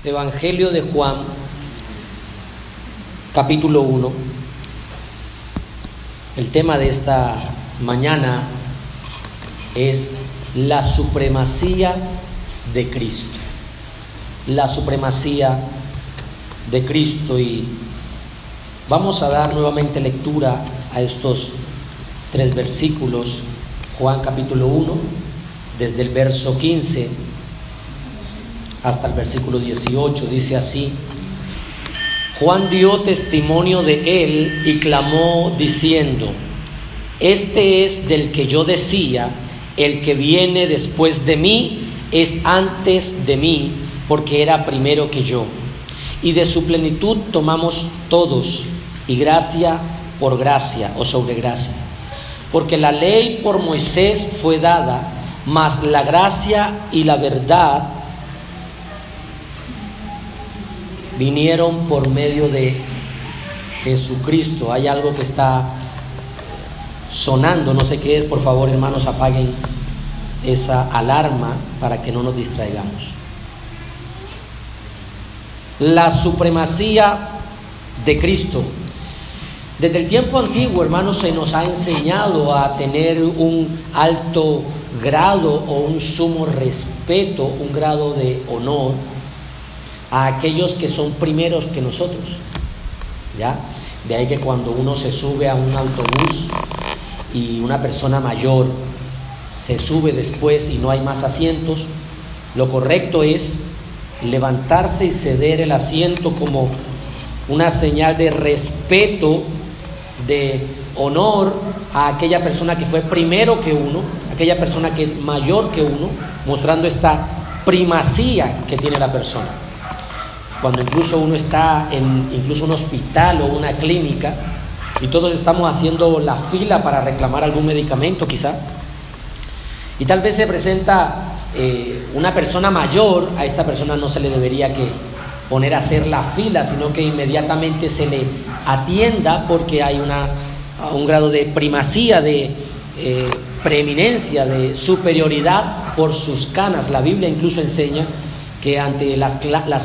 Evangelio de Juan, capítulo 1. El tema de esta mañana es la supremacía de Cristo. La supremacía de Cristo. Y vamos a dar nuevamente lectura a estos 3 versículos. Juan capítulo 1, desde el verso 15 hasta el versículo 18, dice así: Juan dio testimonio de él y clamó diciendo: Este es del que yo decía, el que viene después de mí es antes de mí, porque era primero que yo. Y de su plenitud tomamos todos, y gracia por gracia, o sobre gracia. Porque la ley por Moisés fue dada, mas la gracia y la verdad vinieron por medio de Jesucristo. Hay algo que está sonando, no sé qué es. Por favor, hermanos, apaguen esa alarma para que no nos distraigamos. La supremacía de Cristo. Desde el tiempo antiguo, hermanos, se nos ha enseñado a tener un alto grado o un sumo respeto, un grado de honor a aquellos que son primeros que nosotros, ¿ya? De ahí que cuando uno se sube a un autobús y una persona mayor se sube después y no hay más asientos, lo correcto es levantarse y ceder el asiento como una señal de respeto, de honor a aquella persona que fue primero que uno, aquella persona que es mayor que uno, mostrando esta primacía que tiene la persona. Cuando incluso uno está en incluso un hospital o una clínica y todos estamos haciendo la fila para reclamar algún medicamento quizá, y tal vez se presenta una persona mayor, a esta persona no se le debería que poner a hacer la fila, sino que inmediatamente se le atienda, porque hay un grado de primacía, de preeminencia, de superioridad por sus canas. La Biblia incluso enseña que ante las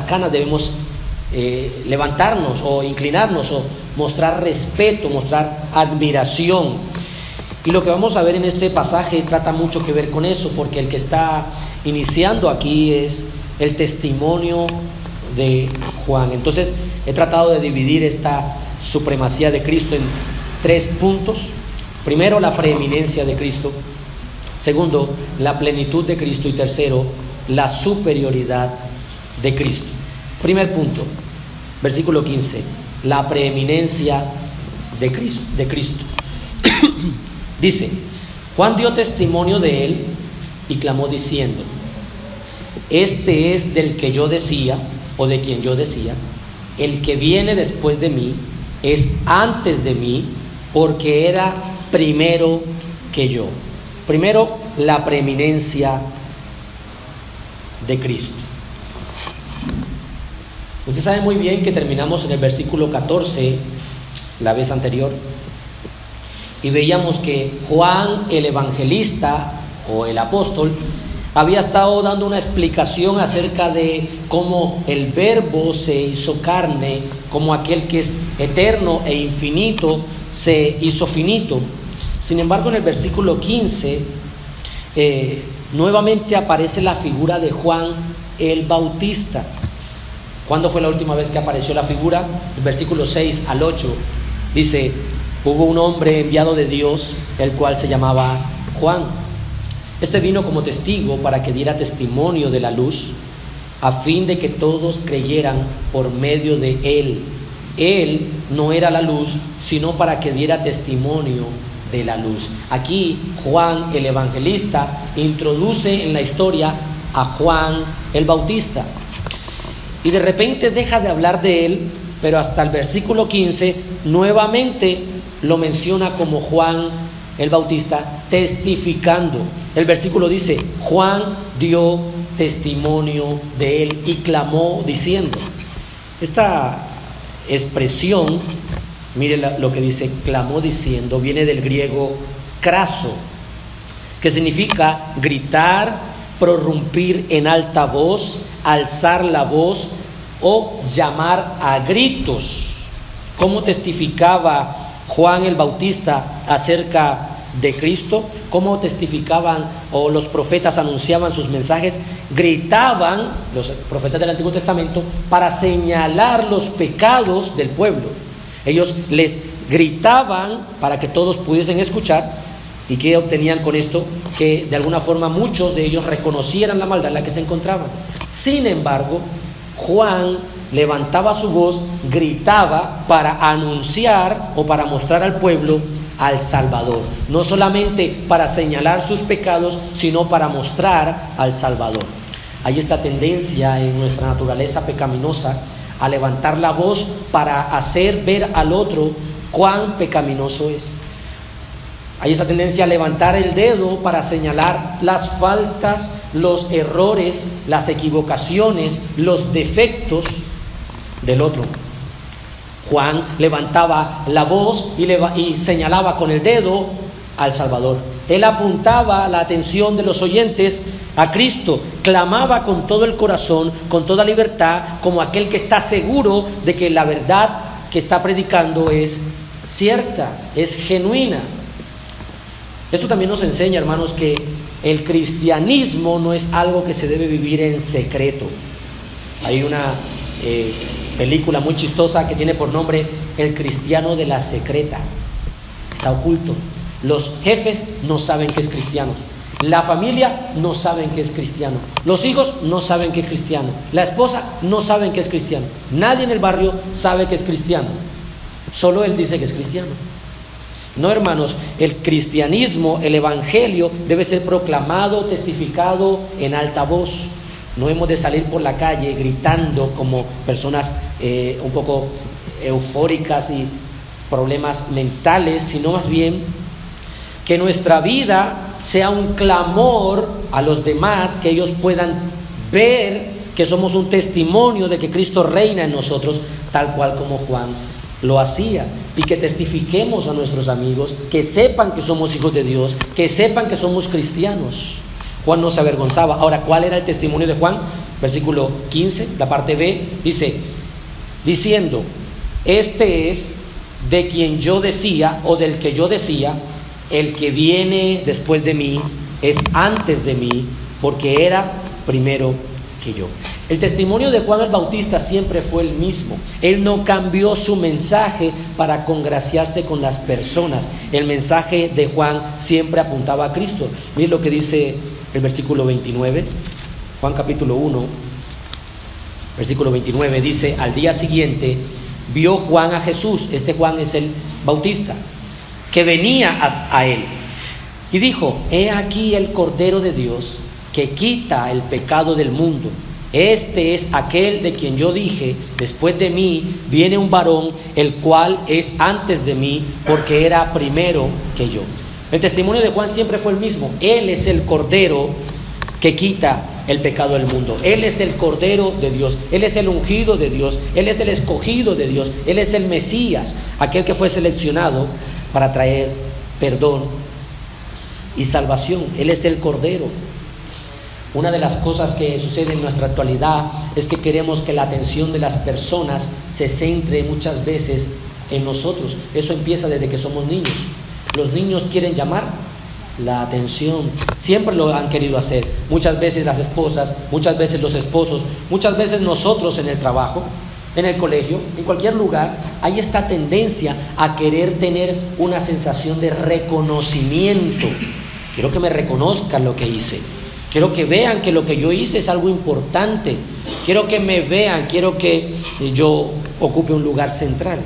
canas debemos levantarnos o inclinarnos o mostrar respeto, mostrar admiración. Y lo que vamos a ver en este pasaje trata mucho que ver con eso, porque el que está iniciando aquí es el testimonio de Juan. Entonces he tratado de dividir esta supremacía de Cristo en 3 puntos. Primero, la preeminencia de Cristo. Segundo, la plenitud de Cristo. Y tercero, la superioridad de Cristo. Primer punto, versículo 15, la preeminencia de Cristo. Dice: Juan dio testimonio de él y clamó diciendo: Este es del que yo decía, o de quien yo decía, el que viene después de mí es antes de mí, porque era primero que yo. Primero, la preeminencia de Cristo. Usted sabe muy bien que terminamos en el versículo 14 la vez anterior y veíamos que Juan el evangelista o el apóstol había estado dando una explicación acerca de cómo el Verbo se hizo carne, cómo aquel que es eterno e infinito se hizo finito. Sin embargo, en el versículo 15 nuevamente aparece la figura de Juan el Bautista. ¿Cuándo fue la última vez que apareció la figura? El versículo 6 al 8 dice: Hubo un hombre enviado de Dios, el cual se llamaba Juan. Este vino como testigo para que diera testimonio de la luz, a fin de que todos creyeran por medio de él. Él no era la luz, sino para que diera testimonio de la luz. Aquí Juan el evangelista introduce en la historia a Juan el Bautista, y de repente deja de hablar de él, pero hasta el versículo 15 nuevamente lo menciona como Juan el Bautista, testificando. El versículo dice: Juan dio testimonio de él y clamó diciendo. Esta expresión, mire lo que dice, clamó diciendo, viene del griego craso, que significa gritar, prorrumpir en alta voz, alzar la voz, o llamar a gritos. ¿Cómo testificaba Juan el Bautista acerca de Cristo? ¿Cómo testificaban o los profetas anunciaban sus mensajes? Gritaban, los profetas del Antiguo Testamento, para señalar los pecados del pueblo. Ellos les gritaban para que todos pudiesen escuchar. ¿Y qué obtenían con esto? Que de alguna forma muchos de ellos reconocieran la maldad en la que se encontraban. Sin embargo, Juan levantaba su voz, gritaba para anunciar o para mostrar al pueblo al Salvador. No solamente para señalar sus pecados, sino para mostrar al Salvador. Hay esta tendencia en nuestra naturaleza pecaminosa a levantar la voz para hacer ver al otro cuán pecaminoso es. Hay esta tendencia a levantar el dedo para señalar las faltas, los errores, las equivocaciones, los defectos del otro. Juan levantaba la voz y señalaba con el dedo al Salvador. Él apuntaba la atención de los oyentes a Cristo, clamaba con todo el corazón, con toda libertad, como aquel que está seguro de que la verdad que está predicando es cierta, es genuina. Esto también nos enseña, hermanos, que el cristianismo no es algo que se debe vivir en secreto. Hay una película muy chistosa que tiene por nombre El cristiano de la secreta. Está oculto. Los jefes no saben que es cristiano. La familia no saben que es cristiano. Los hijos no saben que es cristiano. La esposa no sabe que es cristiano. Nadie en el barrio sabe que es cristiano. Solo él dice que es cristiano. No, hermanos, el cristianismo, el evangelio debe ser proclamado, testificado en alta voz. No hemos de salir por la calle gritando como personas un poco eufóricas y problemas mentales, sino más bien que nuestra vida sea un clamor a los demás, que ellos puedan ver que somos un testimonio de que Cristo reina en nosotros, tal cual como Juan lo hacía, y que testifiquemos a nuestros amigos, que sepan que somos hijos de Dios, que sepan que somos cristianos. Juan no se avergonzaba. Ahora, ¿cuál era el testimonio de Juan? Versículo 15, la parte B, dice, diciendo, este es de quien yo decía, o del que yo decía, el que viene después de mí es antes de mí, porque era primero que yo. El testimonio de Juan el Bautista siempre fue el mismo. Él no cambió su mensaje para congraciarse con las personas. El mensaje de Juan siempre apuntaba a Cristo. Miren lo que dice el versículo 29, Juan capítulo 1, versículo 29, dice, al día siguiente vio Juan a Jesús, este Juan es el Bautista, que venía a él, y dijo, he aquí el Cordero de Dios, que quita el pecado del mundo. Este es aquel de quien yo dije, después de mí viene un varón, el cual es antes de mí, porque era primero que yo. El testimonio de Juan siempre fue el mismo. Él es el Cordero que quita el pecado del mundo. Él es el Cordero de Dios. Él es el ungido de Dios. Él es el escogido de Dios. Él es el Mesías, aquel que fue seleccionado para traer perdón y salvación. Él es el Cordero. Una de las cosas que sucede en nuestra actualidad es que queremos que la atención de las personas se centre muchas veces en nosotros. Eso empieza desde que somos niños. Los niños quieren llamar la atención. Siempre lo han querido hacer. Muchas veces las esposas, muchas veces los esposos, muchas veces nosotros en el trabajo, en el colegio, en cualquier lugar. Hay esta tendencia a querer tener una sensación de reconocimiento. Quiero que me reconozcan lo que hice. Quiero que vean que lo que yo hice es algo importante. Quiero que me vean, quiero que yo ocupe un lugar central.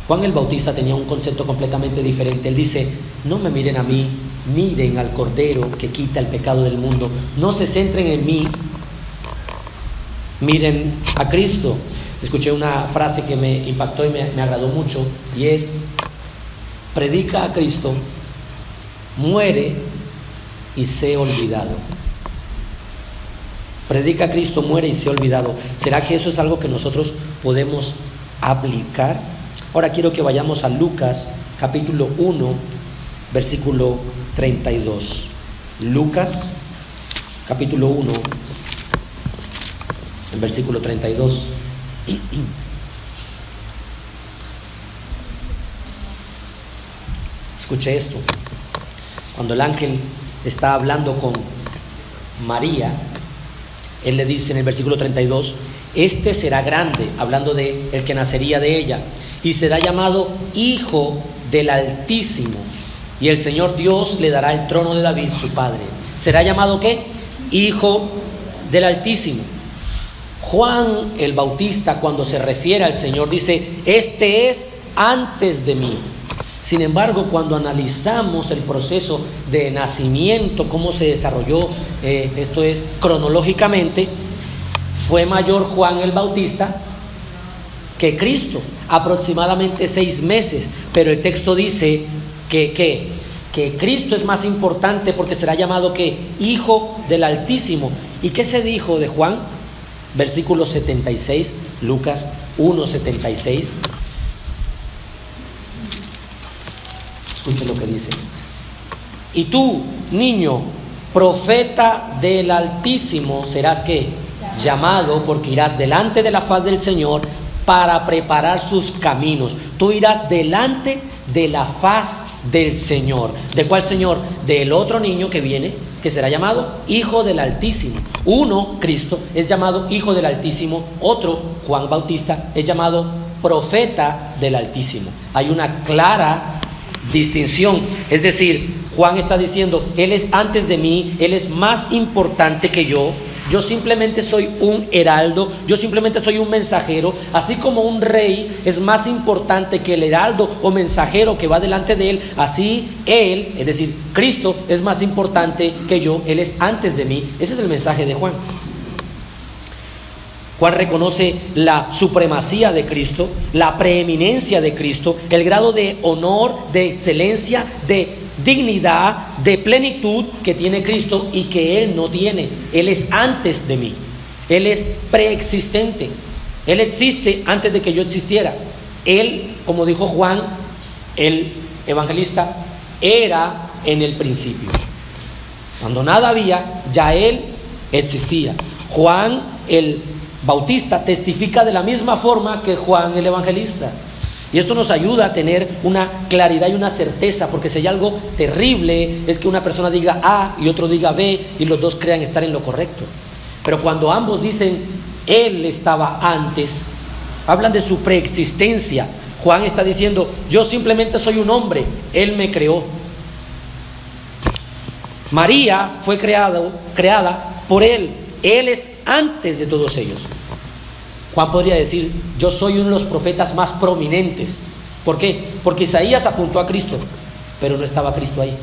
Juan el Bautista tenía un concepto completamente diferente. Él dice, no me miren a mí, miren al Cordero que quita el pecado del mundo. No se centren en mí, miren a Cristo. Escuché una frase que me impactó y me agradó mucho, y es, predica a Cristo, muere y sé olvidado. Predica a Cristo, muere y sé olvidado. ¿Será que eso es algo que nosotros podemos aplicar? Ahora quiero que vayamos a Lucas capítulo 1, versículo 32. Lucas capítulo 1, en versículo 32. Escuche esto. Cuando el ángel está hablando con María, él le dice en el versículo 32: este será grande, hablando de el que nacería de ella, y será llamado Hijo del Altísimo, y el Señor Dios le dará el trono de David su padre. ¿Será llamado qué? Hijo del Altísimo. Juan el Bautista, cuando se refiere al Señor, dice: este es antes de mí. Sin embargo, cuando analizamos el proceso de nacimiento, cómo se desarrolló, esto es cronológicamente, fue mayor Juan el Bautista que Cristo, aproximadamente 6 meses, pero el texto dice que Cristo es más importante porque será llamado que Hijo del Altísimo. ¿Y qué se dijo de Juan? Versículo 76, Lucas 1:76. Escuche lo que dice: y tú, niño, profeta del Altísimo, serás que llamado, porque irás delante de la faz del Señor para preparar sus caminos. Tú irás delante de la faz del Señor. ¿De cuál Señor? Del otro niño que viene, que será llamado Hijo del Altísimo. Uno, Cristo, es llamado Hijo del Altísimo. Otro, Juan Bautista, es llamado profeta del Altísimo. Hay una clara distinción. Es decir, Juan está diciendo: Él es antes de mí, Él es más importante que yo. Yo simplemente soy un heraldo, yo simplemente soy un mensajero. Así como un rey es más importante que el heraldo o mensajero que va delante de él, así Él, es decir, Cristo, es más importante que yo. Él es antes de mí. Ese es el mensaje de Juan. Juan reconoce la supremacía de Cristo, la preeminencia de Cristo, el grado de honor, de excelencia, de dignidad, de plenitud que tiene Cristo y que Él no tiene. Él es antes de mí. Él es preexistente. Él existe antes de que yo existiera. Él, como dijo Juan, el evangelista, era en el principio. Cuando nada había, ya Él existía. Juan el Bautista testifica de la misma forma que Juan el Evangelista. Y esto nos ayuda a tener una claridad y una certeza, porque si hay algo terrible es que una persona diga A y otro diga B y los dos crean estar en lo correcto. Pero cuando ambos dicen Él estaba antes, hablan de su preexistencia. Juan está diciendo: yo simplemente soy un hombre, Él me creó. María fue creada por Él. Él es antes de todos ellos. Juan podría decir: yo soy uno de los profetas más prominentes. ¿Por qué? Porque Isaías apuntó a Cristo, pero no estaba Cristo ahí.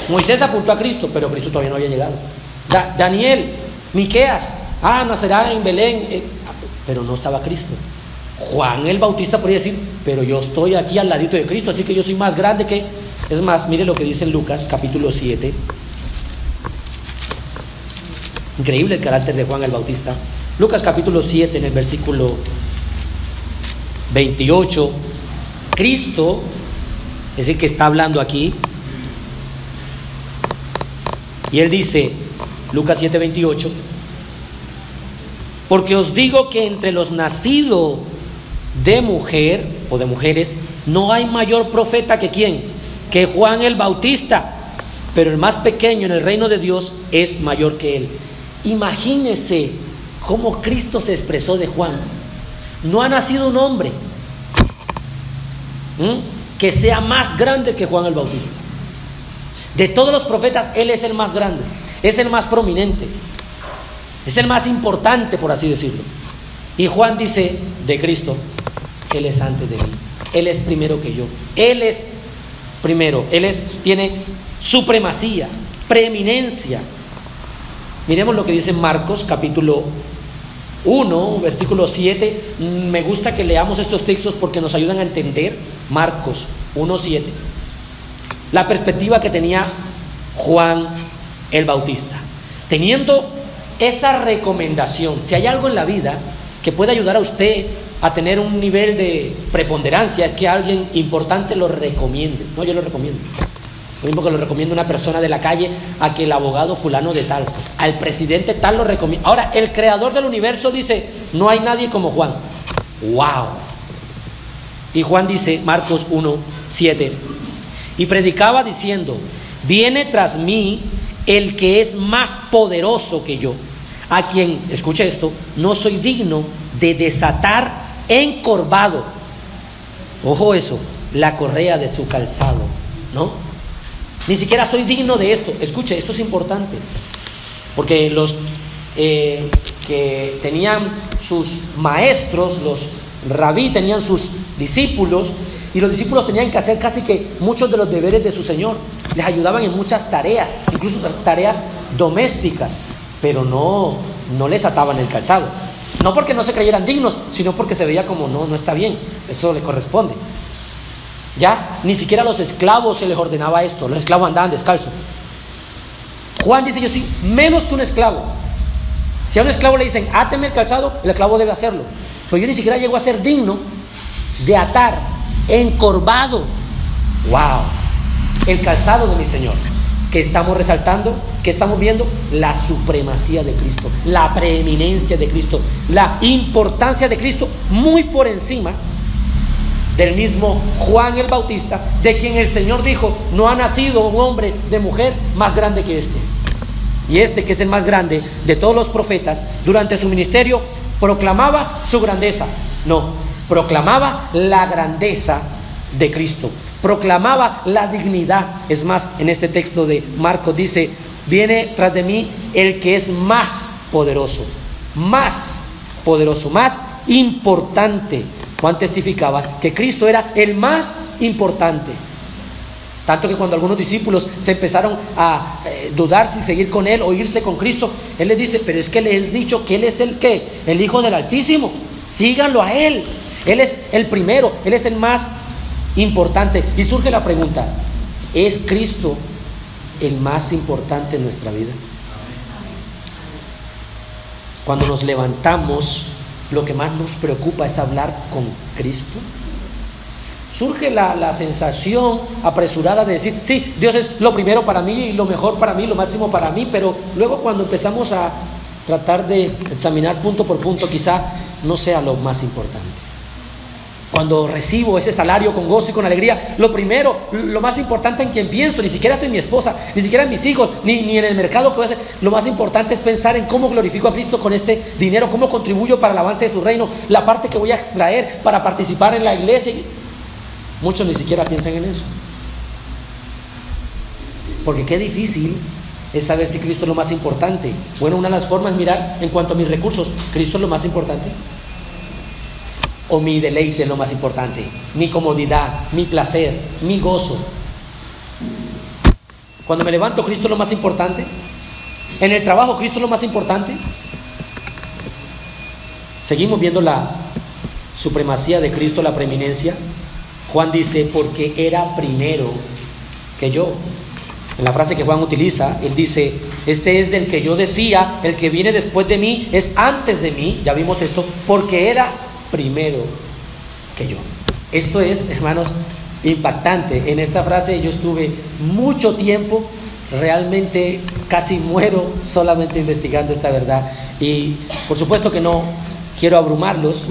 Moisés apuntó a Cristo, pero Cristo todavía no había llegado. Daniel, Miqueas, nacerá en Belén, pero no estaba Cristo. Juan el Bautista podría decir: pero yo estoy aquí al ladito de Cristo, así que yo soy más grande que... Es más, mire lo que dice en Lucas capítulo 7. Increíble el carácter de Juan el Bautista. Lucas capítulo 7, en el versículo 28, Cristo, es el que está hablando aquí, y Él dice, Lucas 7, 28, porque os digo que entre los nacidos de mujer o de mujeres no hay mayor profeta que ¿quién? Que Juan el Bautista, pero el más pequeño en el reino de Dios es mayor que él. Imagínese cómo Cristo se expresó de Juan. No ha nacido un hombre que sea más grande que Juan el Bautista. De todos los profetas, él es el más grande, es el más prominente, es el más importante, por así decirlo. Y Juan dice de Cristo: Él es antes de mí, Él es primero que yo, Él es primero, tiene supremacía, preeminencia. Miremos lo que dice Marcos capítulo 1, versículo 7. Me gusta que leamos estos textos porque nos ayudan a entender. Marcos 1:7, la perspectiva que tenía Juan el Bautista. Teniendo esa recomendación, si hay algo en la vida que puede ayudar a usted a tener un nivel de preponderancia, es que alguien importante lo recomiende. No, yo lo recomiendo. Lo mismo que lo recomienda una persona de la calle a que el abogado fulano de tal, al presidente tal lo recomienda. Ahora, el creador del universo dice, no hay nadie como Juan. ¡Wow! Y Juan dice, Marcos 1:7, y predicaba diciendo, viene tras mí el que es más poderoso que yo, a quien, escucha esto, no soy digno de desatar encorvado, ojo eso, la correa de su calzado, ¿no? Ni siquiera soy digno de esto. Escuche, esto es importante, porque los que tenían sus maestros, los rabí, tenían sus discípulos, y los discípulos tenían que hacer casi que muchos de los deberes de su Señor. Les ayudaban en muchas tareas, incluso tareas domésticas, pero no les ataban el calzado. No porque no se creyeran dignos, sino porque se veía como no está bien, eso le corresponde. Ya, ni siquiera a los esclavos se les ordenaba esto. Los esclavos andaban descalzos. Juan dice, yo soy menos que un esclavo. Si a un esclavo le dicen, áteme el calzado, el esclavo debe hacerlo. Pero yo ni siquiera llego a ser digno de atar, encorvado, wow, el calzado de mi Señor. Que estamos resaltando, que estamos viendo la supremacía de Cristo, la preeminencia de Cristo, la importancia de Cristo, muy por encima del mismo Juan el Bautista, de quien el Señor dijo, no ha nacido un hombre de mujer más grande que este. Y este, que es el más grande de todos los profetas, durante su ministerio proclamaba su grandeza. No, proclamaba la grandeza de Cristo, proclamaba la dignidad. Es más, en este texto de Marcos dice, viene tras de mí el que es más poderoso, más importante. Juan testificaba que Cristo era el más importante. Tanto que cuando algunos discípulos se empezaron a dudar si seguir con Él o irse con Cristo, Él les dice, pero es que les he dicho que Él es el ¿qué? El Hijo del Altísimo. Síganlo a Él. Él es el primero, Él es el más importante. Y surge la pregunta, ¿es Cristo el más importante en nuestra vida? Cuando nos levantamos, lo que más nos preocupa es hablar con Cristo. Surge la sensación apresurada de decir, sí, Dios es lo primero para mí y lo mejor para mí, lo máximo para mí, pero luego cuando empezamos a tratar de examinar punto por punto, quizá no sea lo más importante. Cuando recibo ese salario con gozo y con alegría, lo primero, lo más importante en quien pienso, ni siquiera es en mi esposa, ni siquiera en mis hijos, ni en el mercado que voy a hacer. Lo más importante es pensar en cómo glorifico a Cristo con este dinero, cómo contribuyo para el avance de su reino, la parte que voy a extraer para participar en la iglesia. Muchos ni siquiera piensan en eso. Porque qué difícil es saber si Cristo es lo más importante. Bueno, una de las formas es mirar en cuanto a mis recursos, ¿Cristo es lo más importante? ¿O mi deleite es lo más importante? Mi comodidad, mi placer, mi gozo. Cuando me levanto, ¿Cristo es lo más importante? ¿En el trabajo, Cristo es lo más importante? Seguimos viendo la supremacía de Cristo, la preeminencia. Juan dice, porque era primero que yo. En la frase que Juan utiliza, él dice, este es del que yo decía, el que viene después de mí es antes de mí. Ya vimos esto, porque era primero que yo. Esto es, hermanos, impactante. En esta frase yo estuve mucho tiempo, realmente casi muero solamente investigando esta verdad. Y por supuesto que no quiero abrumarlos,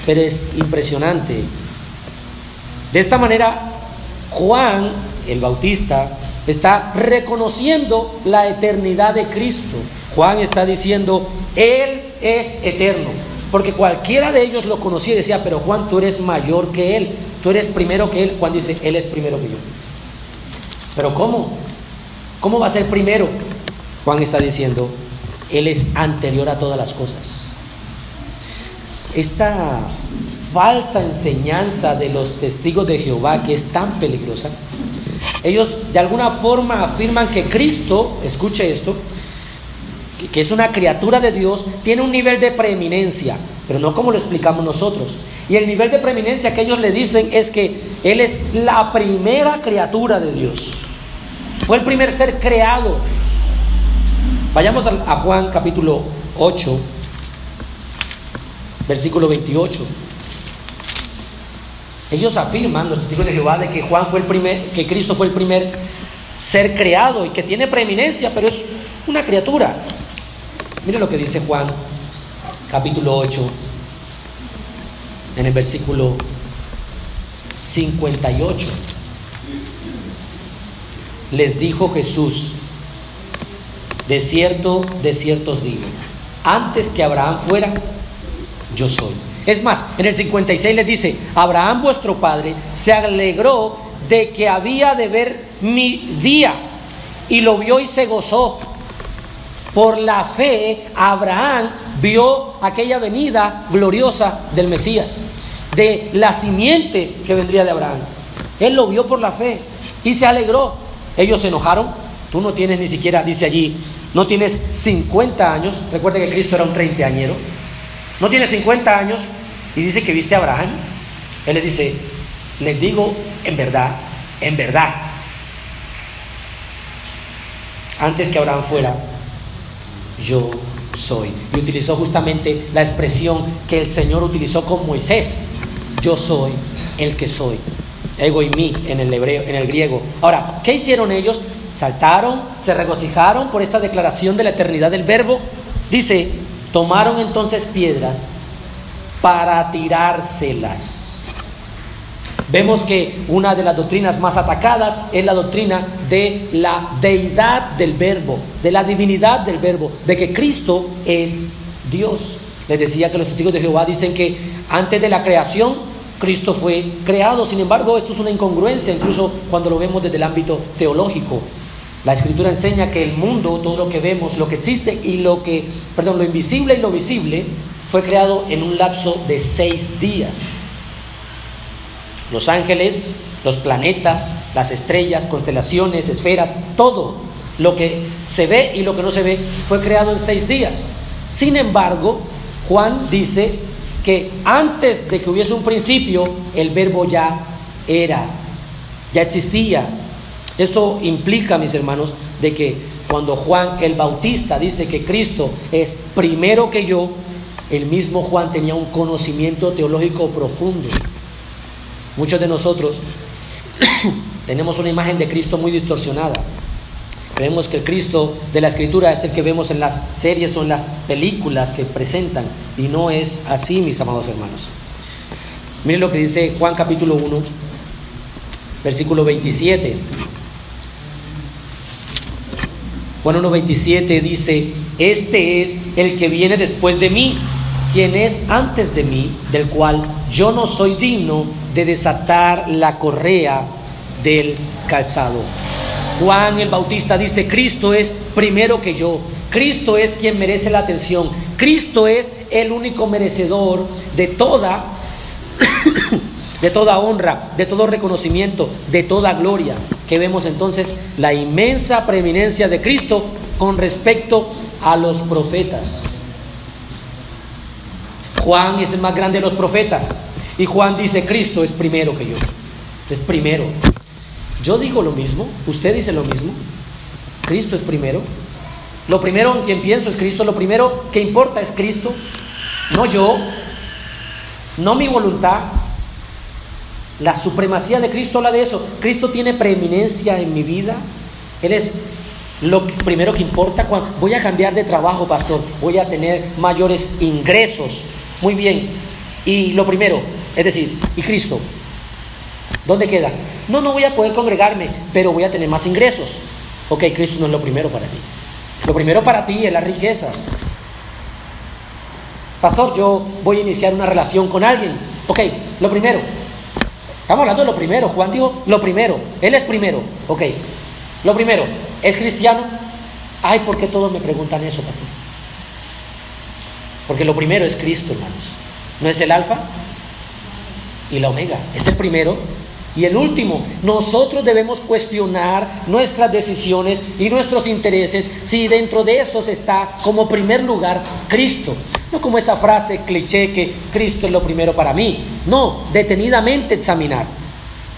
pero es impresionante. De esta manera, Juan el Bautista está reconociendo la eternidad de Cristo. Juan está diciendo, Él es eterno. Porque cualquiera de ellos lo conocía y decía, pero Juan, tú eres mayor que Él, tú eres primero que Él. Juan dice, Él es primero que yo. ¿Pero cómo? ¿Cómo va a ser primero? Juan está diciendo, Él es anterior a todas las cosas. Esta falsa enseñanza de los testigos de Jehová, que es tan peligrosa, ellos de alguna forma afirman que Cristo, escuche esto, que es una criatura de Dios, tiene un nivel de preeminencia, pero no como lo explicamos nosotros. Y el nivel de preeminencia que ellos le dicen es que Él es la primera criatura de Dios. Fue el primer ser creado. Vayamos a Juan capítulo 8, versículo 28. Ellos afirman, los testigos de Jehová, de que Juan fue el primer, que Cristo fue el primer ser creado y que tiene preeminencia, pero es una criatura. Mire lo que dice Juan, capítulo 8, en el versículo 58. Les dijo Jesús: de cierto os digo, antes que Abraham fuera, yo soy. Es más, en el 56 les dice: Abraham vuestro padre se alegró de que había de ver mi día, y lo vio y se gozó. Por la fe, Abraham vio aquella venida gloriosa del Mesías, de la simiente que vendría de Abraham. Él lo vio por la fe y se alegró. Ellos se enojaron. Tú no tienes ni siquiera, dice allí, no tienes 50 años. Recuerda que Cristo era un treintañero. No tienes 50 años y dice que viste a Abraham. Él le dice: les digo en verdad, antes que Abraham fuera, yo soy. Y utilizó justamente la expresión que el Señor utilizó con Moisés: yo soy el que soy. Ego y mí en el hebreo, en el griego. Ahora, ¿qué hicieron ellos? Saltaron, se regocijaron por esta declaración de la eternidad del Verbo. Dice: tomaron entonces piedras para tirárselas. Vemos que una de las doctrinas más atacadas es la doctrina de la deidad del Verbo, de la divinidad del Verbo, de que Cristo es Dios. Les decía que los testigos de Jehová dicen que antes de la creación Cristo fue creado. Sin embargo, esto es una incongruencia, incluso cuando lo vemos desde el ámbito teológico. La Escritura enseña que el mundo, todo lo que vemos, lo que existe y lo invisible y lo visible, fue creado en un lapso de 6 días. Los ángeles, los planetas, las estrellas, constelaciones, esferas, todo lo que se ve y lo que no se ve fue creado en 6 días. Sin embargo, Juan dice que antes de que hubiese un principio, el Verbo ya existía. Esto implica, mis hermanos, de que cuando Juan el Bautista dice que Cristo es primero que yo, el mismo Juan tenía un conocimiento teológico profundo. Muchos de nosotros tenemos una imagen de Cristo muy distorsionada. Creemos que el Cristo de la Escritura es el que vemos en las series o en las películas que presentan, y no es así, mis amados hermanos. Miren lo que dice Juan capítulo 1, versículo 27. Juan 1:27 dice: este es el que viene después de mí, quien es antes de mí, del cual yo no soy digno de desatar la correa del calzado. Juan el Bautista dice: Cristo es primero que yo. Cristo es quien merece la atención. Cristo es el único merecedor de toda honra, de todo reconocimiento, de toda gloria. Que vemos entonces la inmensa preeminencia de Cristo con respecto a los profetas. Juan es el más grande de los profetas, y Juan dice: Cristo es primero que yo, es primero. Yo digo lo mismo, usted dice lo mismo. Cristo es primero. Lo primero en quien pienso es Cristo. Lo primero que importa es Cristo, no yo, no mi voluntad. La supremacía de Cristo habla de eso. Cristo tiene preeminencia en mi vida. Él es lo primero que importa. Cuando voy a cambiar de trabajo, pastor, voy a tener mayores ingresos. Muy bien. Y lo primero, es decir, ¿y Cristo? ¿Dónde queda? No voy a poder congregarme, pero voy a tener más ingresos. Ok, Cristo no es lo primero para ti. Lo primero para ti es las riquezas. Pastor, yo voy a iniciar una relación con alguien. Ok, lo primero. Estamos hablando de lo primero. Juan dijo lo primero. Él es primero. Ok, lo primero. ¿Es cristiano? Ay, ¿por qué todos me preguntan eso, pastor? Porque lo primero es Cristo, hermanos. No es el alfa y la omega. Es el primero y el último. Nosotros debemos cuestionar nuestras decisiones y nuestros intereses si dentro de esos está como primer lugar Cristo. No como esa frase cliché que Cristo es lo primero para mí. No, detenidamente examinar.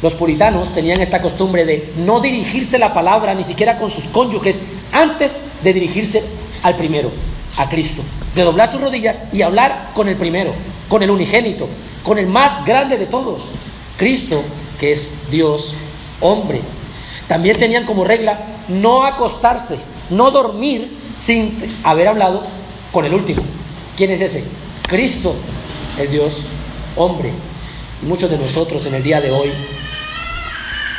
Los puritanos tenían esta costumbre de no dirigirse la palabra ni siquiera con sus cónyuges antes de dirigirse al primero, a Cristo. De doblar sus rodillas y hablar con el primero, con el unigénito, con el más grande de todos, Cristo, que es Dios hombre. también tenían como regla no acostarse, no dormir sin haber hablado con el último. ¿Quién es ese? Cristo, el Dios hombre. Y muchos de nosotros en el día de hoy,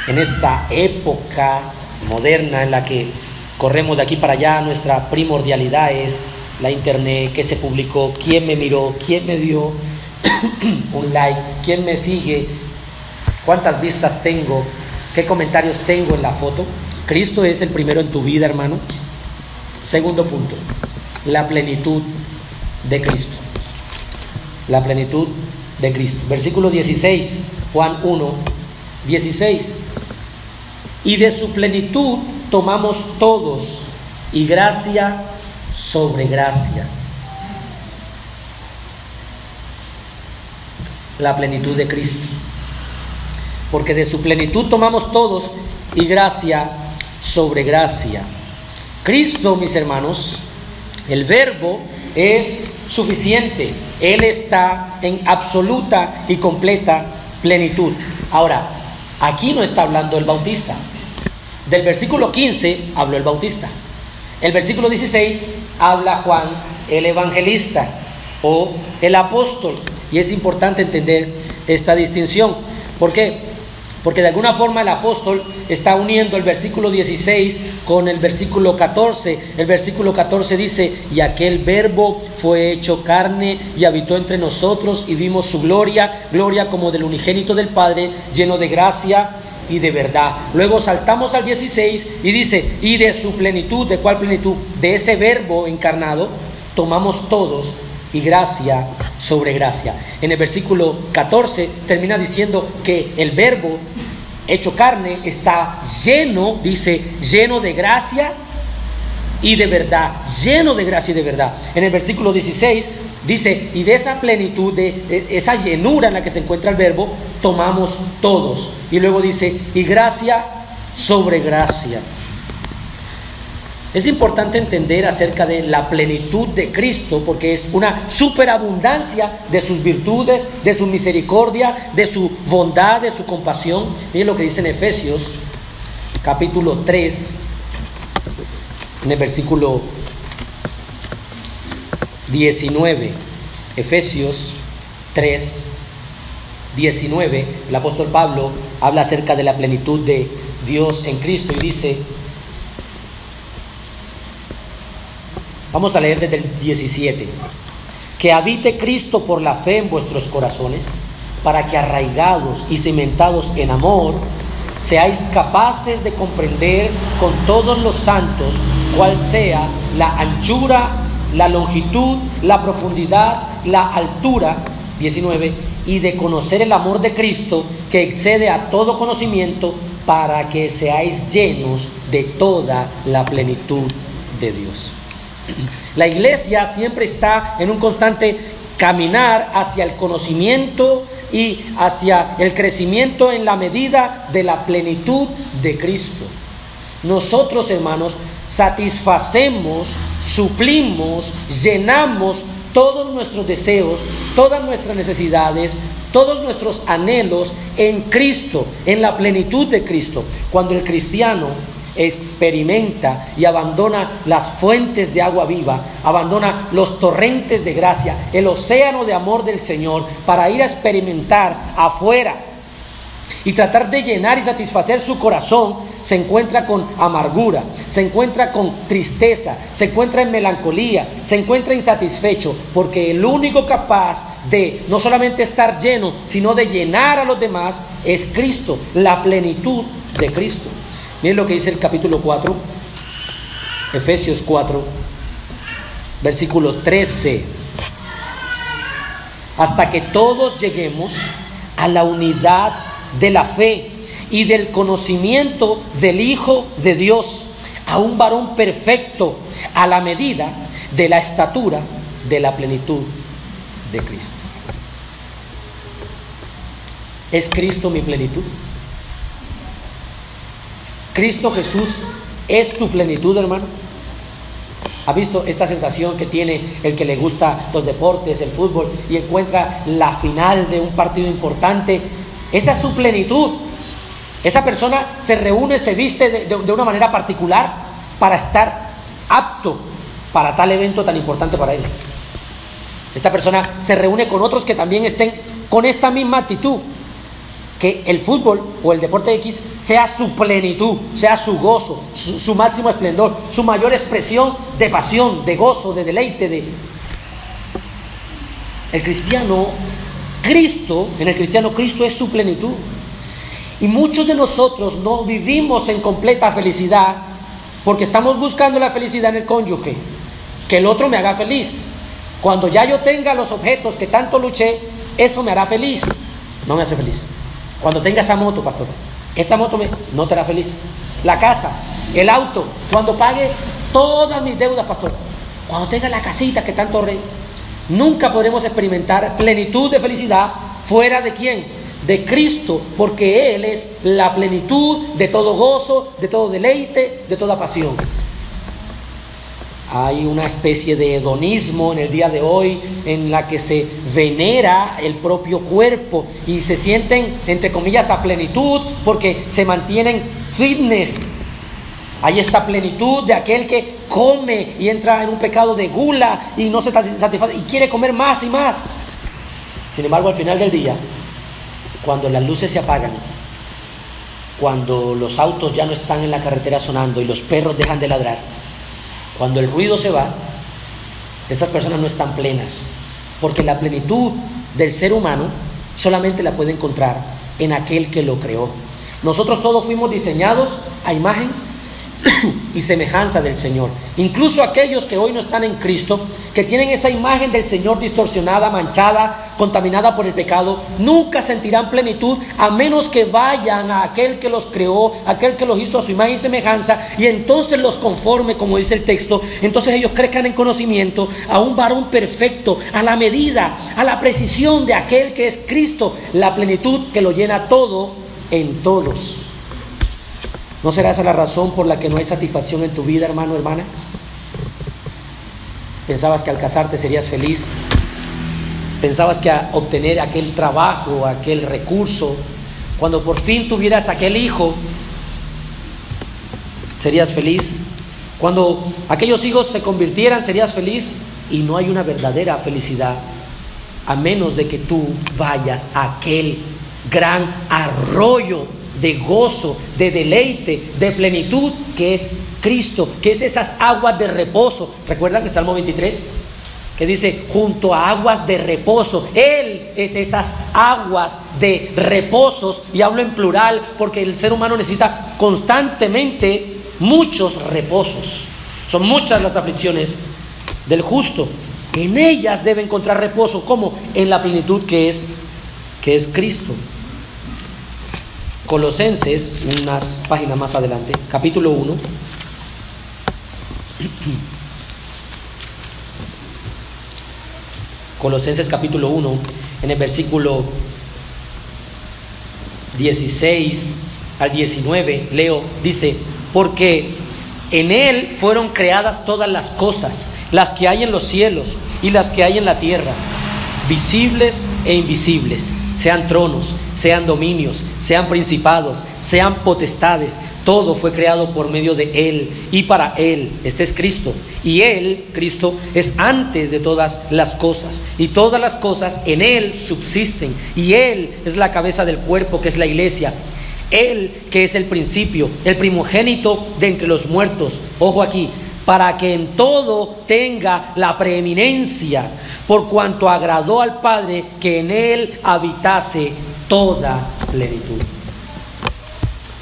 en esta época moderna en la que corremos de aquí para allá, nuestra primordialidad es la internet, qué se publicó, quién me miró, quién me dio un like, quién me sigue, cuántas vistas tengo, qué comentarios tengo en la foto. Cristo es el primero en tu vida, hermano. Segundo punto, la plenitud de Cristo. La plenitud de Cristo. Versículo 16, Juan 1, 16. Y de su plenitud tomamos todos, y gracia sobre gracia. La plenitud de Cristo. Porque de su plenitud tomamos todos, y gracia sobre gracia. Cristo, mis hermanos, el Verbo es suficiente. Él está en absoluta y completa plenitud. Ahora, aquí no está hablando el Bautista. Del versículo 15 habló el Bautista. El versículo 16 habla Juan el Evangelista o el apóstol. Y es importante entender esta distinción. ¿Por qué? Porque de alguna forma el apóstol está uniendo el versículo 16 con el versículo 14. El versículo 14 dice: y aquel Verbo fue hecho carne y habitó entre nosotros, y vimos su gloria, gloria como del unigénito del Padre, lleno de gracia y de verdad. Luego saltamos al 16 y dice: y de su plenitud. ¿De cuál plenitud? De ese Verbo encarnado tomamos todos, y gracia sobre gracia. En el versículo 14 termina diciendo que el Verbo hecho carne está lleno, dice, lleno de gracia y de verdad, lleno de gracia y de verdad. En el versículo 16 dice: y de esa plenitud, de esa llenura en la que se encuentra el Verbo, tomamos todos. Y luego dice: y gracia sobre gracia. Es importante entender acerca de la plenitud de Cristo, porque es una superabundancia de sus virtudes, de su misericordia, de su bondad, de su compasión. Miren lo que dice en Efesios capítulo 3, en el versículo 19. Efesios 3, 19. El apóstol Pablo habla acerca de la plenitud de Dios en Cristo y dice, vamos a leer desde el 17. Que habite Cristo por la fe en vuestros corazones, para que arraigados y cimentados en amor, seáis capaces de comprender con todos los santos cuál sea la anchura, la longitud, la profundidad, la altura, 19, y de conocer el amor de Cristo que excede a todo conocimiento, para que seáis llenos de toda la plenitud de Dios. La iglesia siempre está en un constante caminar hacia el conocimiento y hacia el crecimiento en la medida de la plenitud de Cristo. Nosotros, hermanos, satisfacemos, suplimos, llenamos todos nuestros deseos, todas nuestras necesidades, todos nuestros anhelos en Cristo, en la plenitud de Cristo. Cuando el cristiano experimenta y abandona las fuentes de agua viva, abandona los torrentes de gracia, el océano de amor del Señor, para ir a experimentar afuera y tratar de llenar y satisfacer su corazón, se encuentra con amargura, se encuentra con tristeza, se encuentra en melancolía, se encuentra insatisfecho, porque el único capaz de no solamente estar lleno, sino de llenar a los demás es Cristo, la plenitud de Cristo. Miren lo que dice el capítulo 4, Efesios 4, versículo 13. Hasta que todos lleguemos a la unidad de la fe y del conocimiento del Hijo de Dios, a un varón perfecto, a la medida de la estatura de la plenitud de Cristo. ¿Es Cristo mi plenitud? ¿Cristo Jesús es tu plenitud, hermano? ¿Ha visto esta sensación que tiene el que le gusta los deportes, el fútbol, y encuentra la final de un partido importante? Esa es su plenitud. Esa persona se reúne, se viste de una manera particular para estar apto para tal evento tan importante para él. Esta persona se reúne con otros que también estén con esta misma actitud. Que el fútbol o el deporte X sea su plenitud, sea su gozo, su máximo esplendor, su mayor expresión de pasión, de gozo, de deleite. En el cristiano, Cristo es su plenitud. Y muchos de nosotros no vivimos en completa felicidad porque estamos buscando la felicidad en el cónyuge, que el otro me haga feliz. Cuando ya yo tenga los objetos que tanto luché, eso me hará feliz. No me hace feliz. Cuando tenga esa moto, pastor, esa moto no te hará feliz. La casa, el auto, cuando pague todas mis deudas, pastor, cuando tenga la casita que tanto ahorré, nunca podremos experimentar plenitud de felicidad fuera de ¿quién? De Cristo, porque Él es la plenitud de todo gozo, de todo deleite, de toda pasión. Hay una especie de hedonismo en el día de hoy en la que se venera el propio cuerpo y se sienten, entre comillas, a plenitud porque se mantienen fitness. Hay esta plenitud de aquel que come y entra en un pecado de gula y no se satisface y quiere comer más y más. Sin embargo, al final del día, cuando las luces se apagan, cuando los autos ya no están en la carretera sonando y los perros dejan de ladrar, cuando el ruido se va, estas personas no están plenas, porque la plenitud del ser humano solamente la puede encontrar en aquel que lo creó. Nosotros todos fuimos diseñados a imagen y semejanza del Señor. Incluso aquellos que hoy no están en Cristo, que tienen esa imagen del Señor distorsionada, manchada, contaminada por el pecado, nunca sentirán plenitud a menos que vayan a aquel que los creó, aquel que los hizo a su imagen y semejanza, y entonces los conforme, como dice el texto. Entonces ellos crezcan en conocimiento a un varón perfecto, a la medida, a la precisión de aquel que es Cristo, la plenitud que lo llena todo en todos. ¿No será esa la razón por la que no hay satisfacción en tu vida, hermano, hermana? Pensabas que al casarte serías feliz. Pensabas que a obtener aquel trabajo, aquel recurso, cuando por fin tuvieras aquel hijo, serías feliz. Cuando aquellos hijos se convirtieran, serías feliz. Y no hay una verdadera felicidad a menos de que tú vayas a aquel gran arroyo de gozo, de deleite, de plenitud que es Cristo, que es esas aguas de reposo. ¿Recuerdan el Salmo 23? Que dice, junto a aguas de reposo. Él es esas aguas de reposos, y hablo en plural porque el ser humano necesita constantemente muchos reposos. Son muchas las aflicciones del justo. En ellas debe encontrar reposo. ¿Cómo? En la plenitud que es Cristo. Colosenses, unas páginas más adelante, capítulo 1. Colosenses capítulo 1, en el versículo 16 al 19, leo, dice, porque en Él fueron creadas todas las cosas, las que hay en los cielos y las que hay en la tierra, visibles e invisibles, sean tronos, sean dominios, sean principados, sean potestades. Todo fue creado por medio de Él y para Él. Este es Cristo. Y Él, Cristo, es antes de todas las cosas. Y todas las cosas en Él subsisten. Y Él es la cabeza del cuerpo, que es la iglesia. Él que es el principio, el primogénito de entre los muertos. Ojo aquí. Para que en todo tenga la preeminencia, por cuanto agradó al Padre que en Él habitase toda plenitud.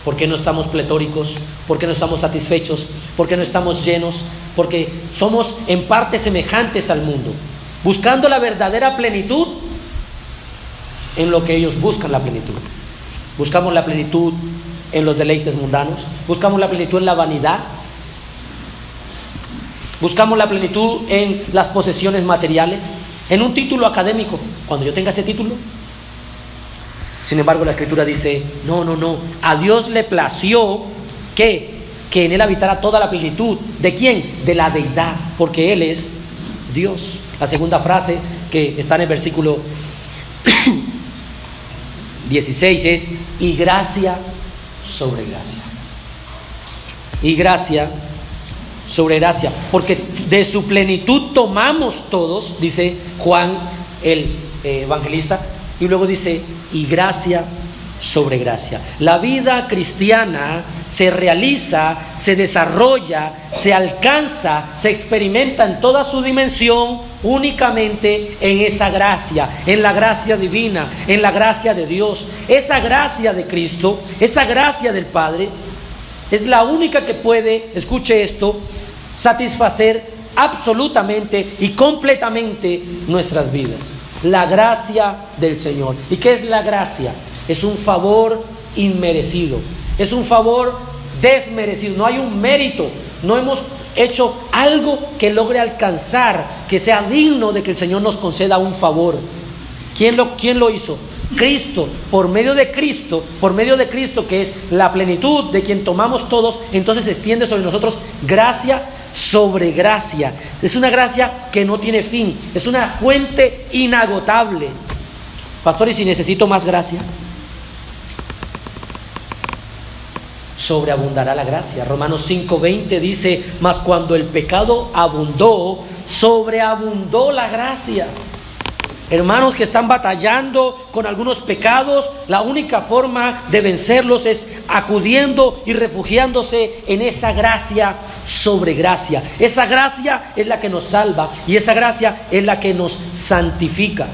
¿Por qué no estamos pletóricos? ¿Por qué no estamos satisfechos? ¿Por qué no estamos llenos? Porque somos en parte semejantes al mundo, buscando la verdadera plenitud en lo que ellos buscan la plenitud. Buscamos la plenitud en los deleites mundanos, buscamos la plenitud en la vanidad, buscamos la plenitud en las posesiones materiales, en un título académico. Cuando yo tenga ese título. Sin embargo, la Escritura dice, no. A Dios le plació que en Él habitara toda la plenitud. ¿De quién? De la deidad, porque Él es Dios. La segunda frase que está en el versículo 16 es, y gracia sobre gracia. Y gracia sobre gracia, porque de su plenitud tomamos todos, dice Juan el evangelista, y luego dice, y gracia sobre gracia. La vida cristiana se realiza, se desarrolla, se alcanza, se experimenta en toda su dimensión únicamente en esa gracia, en la gracia divina, en la gracia de Dios. Esa gracia de Cristo, esa gracia del Padre, es la única que puede, escuche esto, satisfacer absolutamente y completamente nuestras vidas. La gracia del Señor. ¿Y qué es la gracia? Es un favor inmerecido, es un favor desmerecido, no hay un mérito, no hemos hecho algo que logre alcanzar, que sea digno de que el Señor nos conceda un favor. ¿Quién lo hizo? Cristo. Por medio de Cristo, que es la plenitud de quien tomamos todos, entonces se extiende sobre nosotros gracia sobre gracia. Es una gracia que no tiene fin, es una fuente inagotable. Pastor, ¿y si necesito más gracia? Sobreabundará la gracia. Romanos 5:20 dice, mas cuando el pecado abundó, sobreabundó la gracia. Hermanos que están batallando con algunos pecados, la única forma de vencerlos es acudiendo y refugiándose en esa gracia sobre gracia. Esa gracia es la que nos salva y esa gracia es la que nos santifica.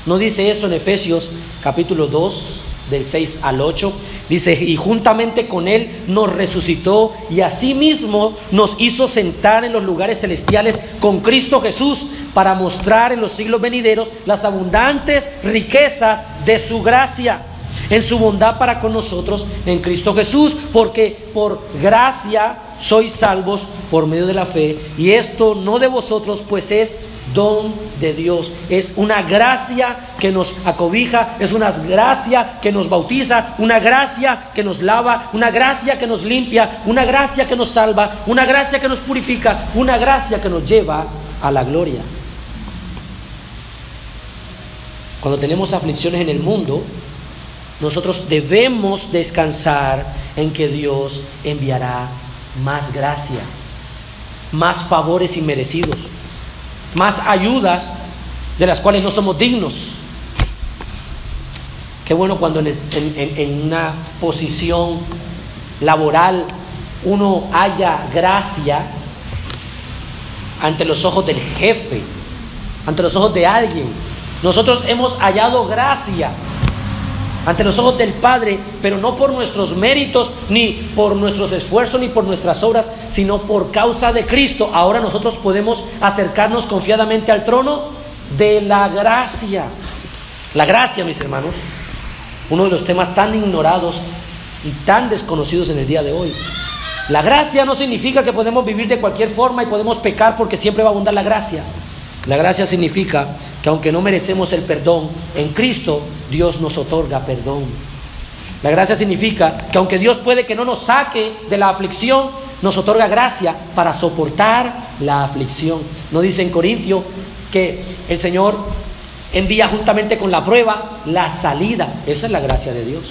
¿No dice eso en Efesios capítulo 2, del 6 al 8? Dice, y juntamente con Él nos resucitó y asimismo nos hizo sentar en los lugares celestiales con Cristo Jesús, para mostrar en los siglos venideros las abundantes riquezas de su gracia en su bondad para con nosotros en Cristo Jesús, porque por gracia sois salvos por medio de la fe, y esto no de vosotros, pues es don de Dios. Es una gracia que nos acobija, es una gracia que nos bautiza, una gracia que nos lava, una gracia que nos limpia, una gracia que nos salva, una gracia que nos purifica, una gracia que nos lleva a la gloria. Cuando tenemos aflicciones en el mundo, nosotros debemos descansar en que Dios enviará más gracia, más favores inmerecidos, más ayudas de las cuales no somos dignos. Qué bueno cuando en una posición laboral uno haya gracia ante los ojos del jefe, ante los ojos de alguien. Nosotros hemos hallado gracia ante los ojos del Padre, pero no por nuestros méritos, ni por nuestros esfuerzos, ni por nuestras obras, sino por causa de Cristo. Ahora nosotros podemos acercarnos confiadamente al trono de la gracia. La gracia, mis hermanos, uno de los temas tan ignorados y tan desconocidos en el día de hoy. La gracia no significa que podemos vivir de cualquier forma y podemos pecar porque siempre va a abundar la gracia. La gracia significa que aunque no merecemos el perdón, en Cristo Dios nos otorga perdón. La gracia significa que aunque Dios puede que no nos saque de la aflicción, nos otorga gracia para soportar la aflicción. ¿No dice en Corintios que el Señor envía juntamente con la prueba la salida? Esa es la gracia de Dios.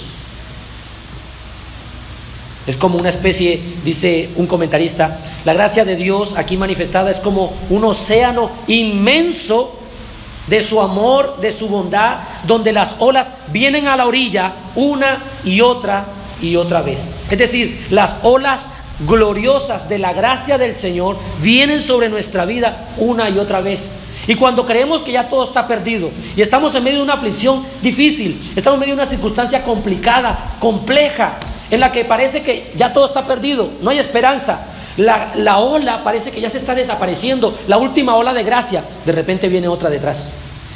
Es como una especie, dice un comentarista, la gracia de Dios aquí manifestada es como un océano inmenso de su amor, de su bondad, donde las olas vienen a la orilla una y otra vez. Es decir, las olas gloriosas de la gracia del Señor vienen sobre nuestra vida una y otra vez. Y cuando creemos que ya todo está perdido y estamos en medio de una aflicción difícil, estamos en medio de una circunstancia complicada, compleja, en la que parece que ya todo está perdido, no hay esperanza, la ola parece que ya se está desapareciendo, la última ola de gracia, de repente viene otra detrás.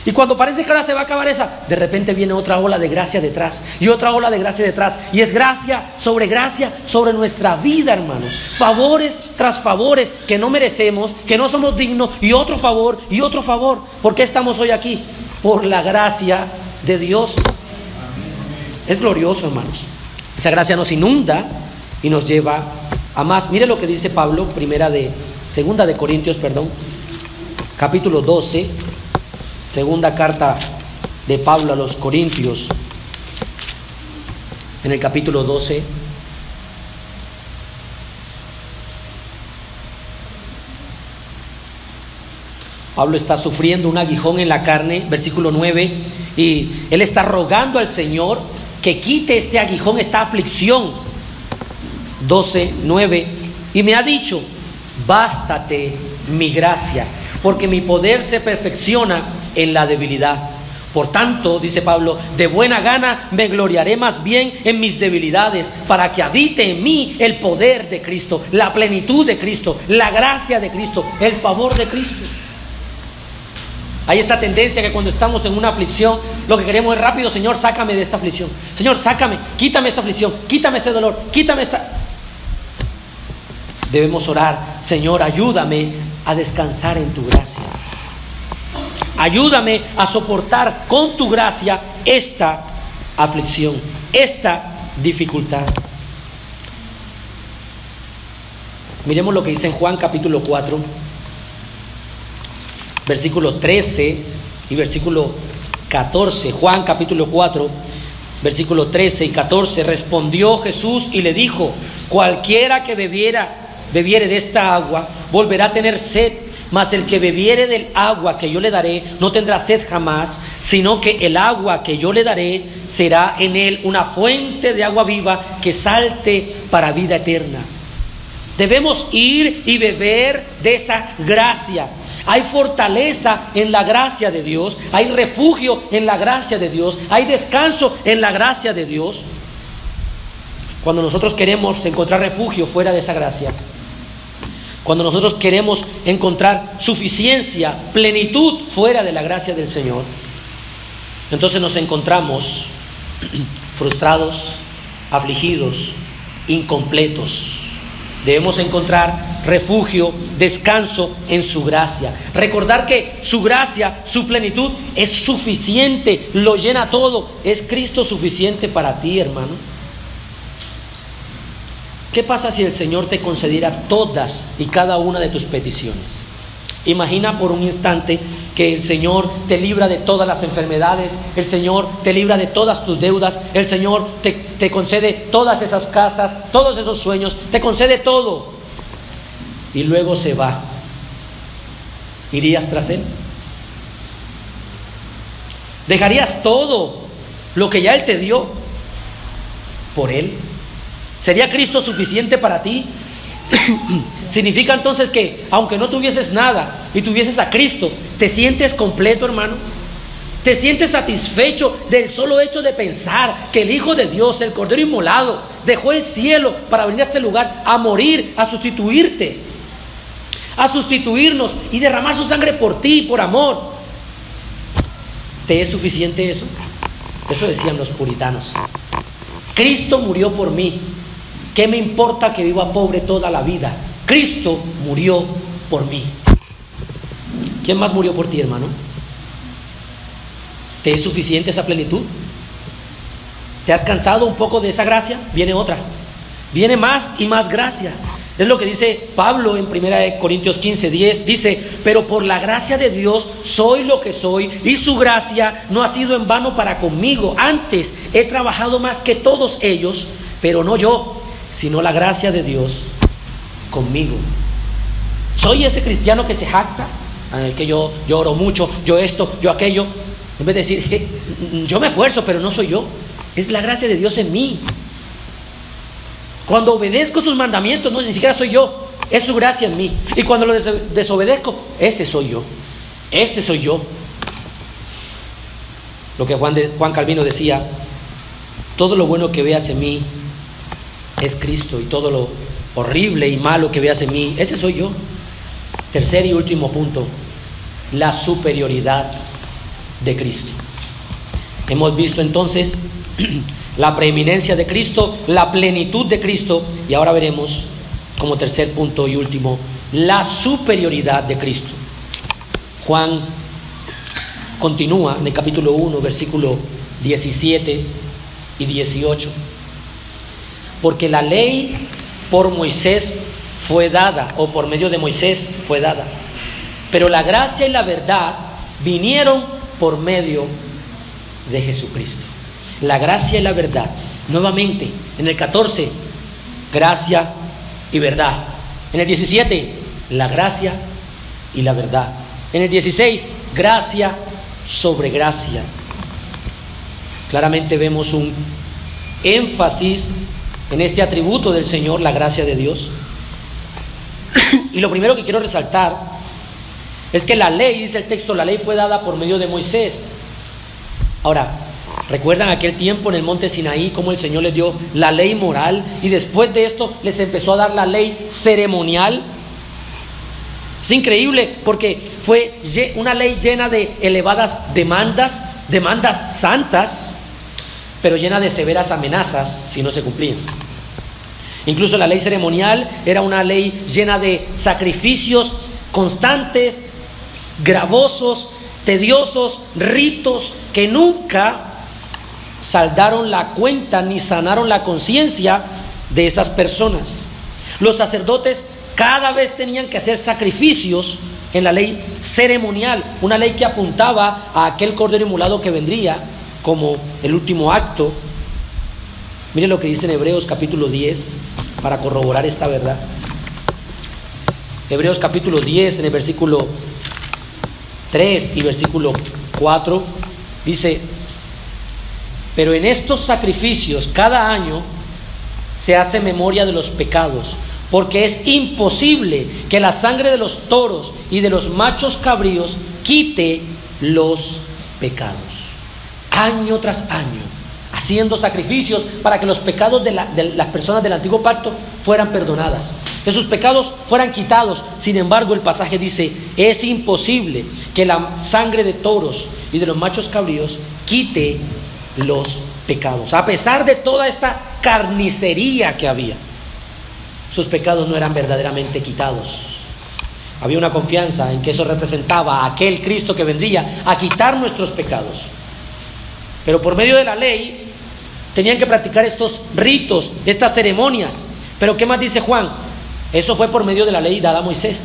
Y cuando parece que ahora se va a acabar esa, de repente viene otra ola de gracia detrás, y otra ola de gracia detrás, y es gracia sobre nuestra vida, hermanos. Favores tras favores que no merecemos, que no somos dignos, y otro favor, y otro favor. ¿Por qué estamos hoy aquí? Por la gracia de Dios. Es glorioso, hermanos. Esa gracia nos inunda y nos lleva a más. Mire lo que dice Pablo, segunda de Corintios, capítulo 12, segunda carta de Pablo a los Corintios, en el capítulo 12, Pablo está sufriendo un aguijón en la carne, versículo 9, y él está rogando al Señor que quite este aguijón, esta aflicción. 12:9, y me ha dicho: bástate mi gracia, porque mi poder se perfecciona en la debilidad. Por tanto, dice Pablo, de buena gana me gloriaré más bien en mis debilidades, para que habite en mí el poder de Cristo, la plenitud de Cristo, la gracia de Cristo, el favor de Cristo. Hay esta tendencia que cuando estamos en una aflicción, lo que queremos es rápido: Señor, sácame de esta aflicción. Señor, sácame, quítame esta aflicción, quítame este dolor, quítame esta... Debemos orar: Señor, ayúdame a descansar en tu gracia. Ayúdame a soportar con tu gracia esta aflicción, esta dificultad. Miremos lo que dice en Juan capítulo 4, versículo 13 y versículo 14. Juan capítulo 4, versículo 13 y 14. Respondió Jesús y le dijo: cualquiera que bebiere de esta agua volverá a tener sed, mas el que bebiere del agua que yo le daré no tendrá sed jamás, sino que el agua que yo le daré será en él una fuente de agua viva que salte para vida eterna. Debemos ir y beber de esa gracia. Hay fortaleza en la gracia de Dios, hay refugio en la gracia de Dios, hay descanso en la gracia de Dios. Cuando nosotros queremos encontrar refugio fuera de esa gracia, cuando nosotros queremos encontrar suficiencia, plenitud fuera de la gracia del Señor, entonces nos encontramos frustrados, afligidos, incompletos. Debemos encontrar refugio, descanso en su gracia. Recordar que su gracia, su plenitud es suficiente, lo llena todo. ¿Es Cristo suficiente para ti, hermano? ¿Qué pasa si el Señor te concediera todas y cada una de tus peticiones? Imagina por un instante que el Señor te libra de todas las enfermedades, el Señor te libra de todas tus deudas, el Señor te concede todas esas casas, todos esos sueños, te concede todo, y luego se va. ¿Irías tras Él? ¿Dejarías todo lo que ya Él te dio por Él? ¿Sería Cristo suficiente para ti? Significa entonces que aunque no tuvieses nada y tuvieses a Cristo, ¿te sientes completo, hermano? ¿Te sientes satisfecho del solo hecho de pensar que el Hijo de Dios, el Cordero inmolado, dejó el cielo para venir a este lugar a morir, a sustituirte, a sustituirnos y derramar su sangre por ti, por amor? ¿Te es suficiente eso? Eso decían los puritanos. Cristo murió por mí. ¿Qué me importa que viva pobre toda la vida? Cristo murió por mí. ¿Quién más murió por ti, hermano? ¿Te es suficiente esa plenitud? ¿Te has cansado un poco de esa gracia? Viene otra. Viene más y más gracia. Es lo que dice Pablo en 1 Corintios 15:10. Dice: pero por la gracia de Dios soy lo que soy, y su gracia no ha sido en vano para conmigo. Antes he trabajado más que todos ellos, pero no yo, sino la gracia de Dios conmigo. Soy ese cristiano que se jacta, que yo oro mucho, yo esto, yo aquello. En vez de decir, yo me esfuerzo, pero no soy yo. Es la gracia de Dios en mí. Cuando obedezco sus mandamientos, no, ni siquiera soy yo, es su gracia en mí. Y cuando lo desobedezco, ese soy yo. Ese soy yo. Lo que Juan Calvino decía: todo lo bueno que veas en mí es Cristo, y todo lo horrible y malo que veas en mí, ese soy yo. Tercer y último punto: la superioridad de Cristo. Hemos visto entonces la preeminencia de Cristo, la plenitud de Cristo, y ahora veremos como tercer punto y último la superioridad de Cristo. Juan continúa en el capítulo 1, versículo 17 y 18. Porque la ley por Moisés fue dada, o por medio de Moisés fue dada, pero la gracia y la verdad vinieron por medio de Jesucristo. La gracia y la verdad. Nuevamente, en el 14, gracia y verdad. En el 17, la gracia y la verdad. En el 16, gracia sobre gracia. Claramente vemos un énfasis en este atributo del Señor, la gracia de Dios. Y lo primero que quiero resaltar es que la ley, dice el texto, la ley fue dada por medio de Moisés. Ahora, ¿recuerdan aquel tiempo en el monte Sinaí cómo el Señor les dio la ley moral y después de esto les empezó a dar la ley ceremonial? Es increíble porque fue una ley llena de elevadas demandas santas, pero llena de severas amenazas si no se cumplían. Incluso la ley ceremonial era una ley llena de sacrificios constantes, gravosos, tediosos, ritos que nunca saldaron la cuenta ni sanaron la conciencia de esas personas. Los sacerdotes cada vez tenían que hacer sacrificios en la ley ceremonial, una ley que apuntaba a aquel cordero inmolado que vendría como el último acto. Miren lo que dice en Hebreos capítulo 10 para corroborar esta verdad. Hebreos capítulo 10 en el versículo 3 y versículo 4 dice: pero en estos sacrificios cada año se hace memoria de los pecados, porque es imposible que la sangre de los toros y de los machos cabríos quite los pecados. Año tras año, haciendo sacrificios para que los pecados de las personas del antiguo pacto fueran perdonadas, que sus pecados fueran quitados. Sin embargo, el pasaje dice: es imposible que la sangre de toros y de los machos cabríos quite los pecados. A pesar de toda esta carnicería que había, sus pecados no eran verdaderamente quitados. Había una confianza en que eso representaba a aquel Cristo que vendría a quitar nuestros pecados. Pero por medio de la ley tenían que practicar estos ritos, estas ceremonias. Pero ¿qué más dice Juan? Eso fue por medio de la ley dada a Moisés.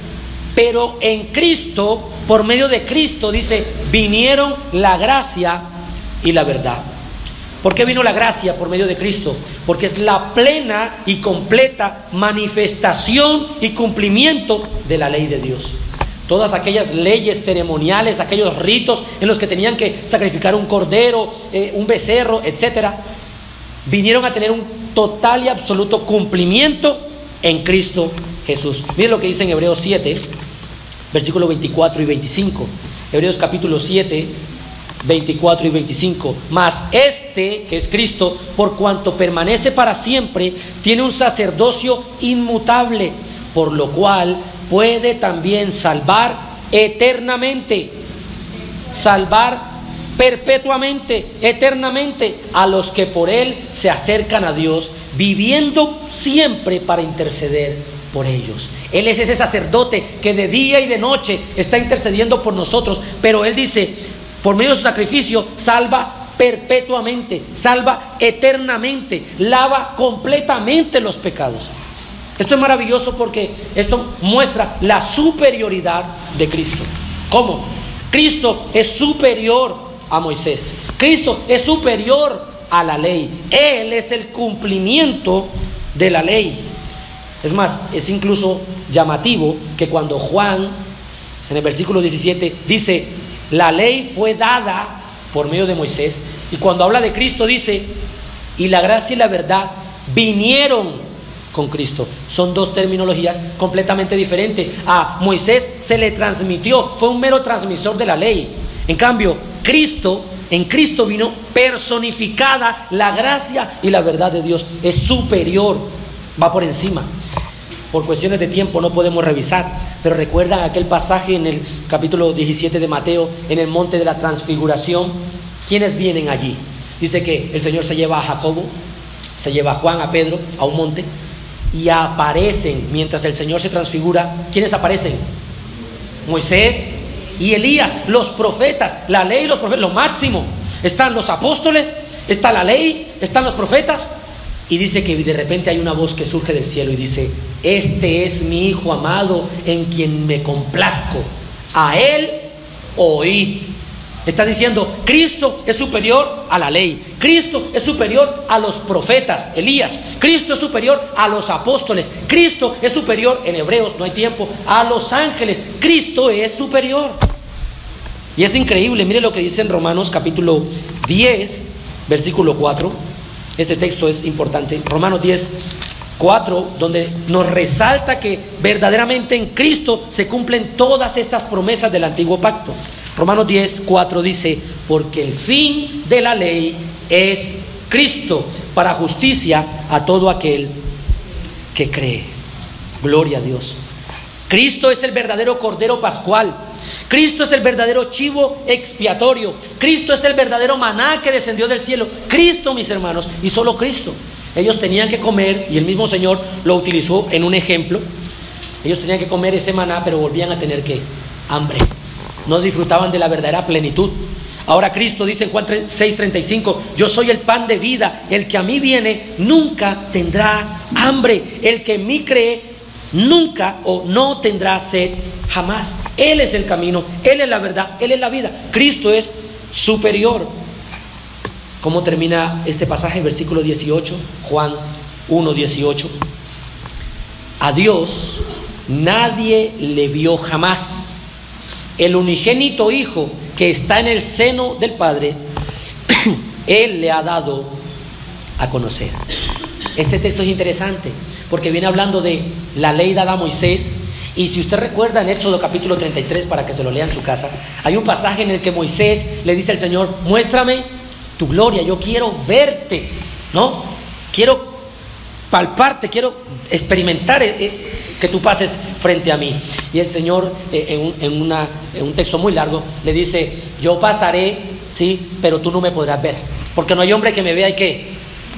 Pero en Cristo, por medio de Cristo, dice, vinieron la gracia y la verdad. ¿Por qué vino la gracia por medio de Cristo? Porque es la plena y completa manifestación y cumplimiento de la ley de Dios. Todas aquellas leyes ceremoniales, aquellos ritos en los que tenían que sacrificar un cordero, un becerro, etcétera, vinieron a tener un total y absoluto cumplimiento en Cristo Jesús. Miren lo que dice en Hebreos 7, versículos 24 y 25. Hebreos capítulo 7, 24 y 25. Mas este, que es Cristo, por cuanto permanece para siempre, tiene un sacerdocio inmutable, por lo cual puede también salvar eternamente, salvar perpetuamente, eternamente a los que por él se acercan a Dios, viviendo siempre para interceder por ellos. Él es ese sacerdote que de día y de noche está intercediendo por nosotros, pero él dice, por medio de su sacrificio, salva perpetuamente, salva eternamente, lava completamente los pecados. Esto es maravilloso porque esto muestra la superioridad de Cristo. ¿Cómo? Cristo es superior a Moisés. Cristo es superior a la ley. Él es el cumplimiento de la ley. Es más, es incluso llamativo que cuando Juan, en el versículo 17, dice, la ley fue dada por medio de Moisés, y cuando habla de Cristo dice, y la gracia y la verdad vinieron con Cristo. Son dos terminologías completamente diferentes. A Moisés se le transmitió, fue un mero transmisor de la ley. En cambio, en Cristo vino personificada la gracia y la verdad de Dios. Es superior, va por encima. Por cuestiones de tiempo no podemos revisar, pero recuerdan aquel pasaje en el capítulo 17 de Mateo, en el monte de la transfiguración. ¿Quiénes vienen allí? Dice que el Señor se lleva a Jacobo, se lleva a Juan, a Pedro, a un monte, y aparecen, mientras el Señor se transfigura, ¿quiénes aparecen? Moisés y Elías, los profetas, la ley y los profetas, lo máximo. Están los apóstoles, está la ley, están los profetas, y dice que de repente hay una voz que surge del cielo y dice, este es mi Hijo amado en quien me complazco, a él oíd. Está diciendo, Cristo es superior a la ley, Cristo es superior a los profetas, Elías, Cristo es superior a los apóstoles, Cristo es superior, en Hebreos no hay tiempo, a los ángeles, Cristo es superior. Y es increíble, mire lo que dice en Romanos capítulo 10, versículo 4. Ese texto es importante. Romanos 10, 4, donde nos resalta que verdaderamente en Cristo se cumplen todas estas promesas del antiguo pacto. Romanos 10, 4 dice: porque el fin de la ley es Cristo, para justicia a todo aquel que cree. Gloria a Dios. Cristo es el verdadero Cordero Pascual. Cristo es el verdadero chivo expiatorio. Cristo es el verdadero maná que descendió del cielo. Cristo, mis hermanos, y solo Cristo. Ellos tenían que comer, y el mismo Señor lo utilizó en un ejemplo. Ellos tenían que comer ese maná, pero volvían a tener ¿qué? Hambre. No disfrutaban de la verdadera plenitud. Ahora Cristo dice en Juan 6:35: yo soy el pan de vida, el que a mí viene nunca tendrá hambre, el que en mí cree nunca o no tendrá sed jamás. Él es el camino, Él es la verdad, Él es la vida. Cristo es superior. ¿Cómo termina este pasaje? Versículo 18, Juan 1:18. A Dios nadie le vio jamás. El unigénito Hijo que está en el seno del Padre, Él le ha dado a conocer. Este texto es interesante porque viene hablando de la ley dada a Moisés. Y si usted recuerda en Éxodo capítulo 33, para que se lo lea en su casa, hay un pasaje en el que Moisés le dice al Señor: muéstrame tu gloria, yo quiero verte, ¿no? Quiero palparte, quiero experimentar que tú pases frente a mí. Y el Señor en un texto muy largo le dice: yo pasaré, sí, pero tú no me podrás ver, porque no hay hombre que me vea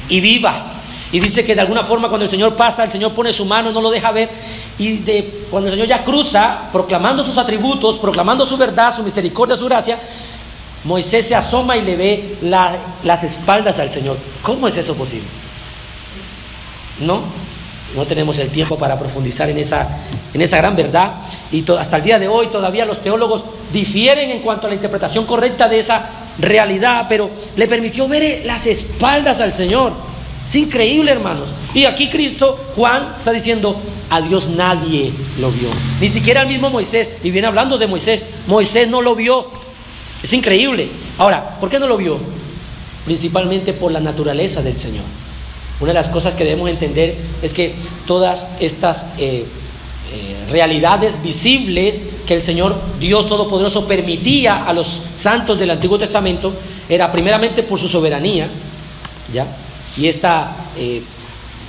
y viva. Y dice que de alguna forma cuando el Señor pasa, el Señor pone su mano, no lo deja ver. Y cuando el Señor ya cruza, proclamando sus atributos, proclamando su verdad, su misericordia, su gracia, Moisés se asoma y le ve las espaldas al Señor. ¿Cómo es eso posible? No tenemos el tiempo para profundizar en esa gran verdad. Y hasta el día de hoy todavía los teólogos difieren en cuanto a la interpretación correcta de esa realidad, pero le permitió ver las espaldas al Señor. Es increíble, hermanos. Y aquí Cristo, Juan, está diciendo: a Dios nadie lo vio, ni siquiera el mismo Moisés. Y viene hablando de Moisés. Moisés no lo vio. Es increíble. Ahora, ¿por qué no lo vio? Principalmente por la naturaleza del Señor. Una de las cosas que debemos entender es que todas estas realidades visibles que el Señor Dios Todopoderoso permitía a los santos del Antiguo Testamento era primeramente por su soberanía, ¿ya? Y esta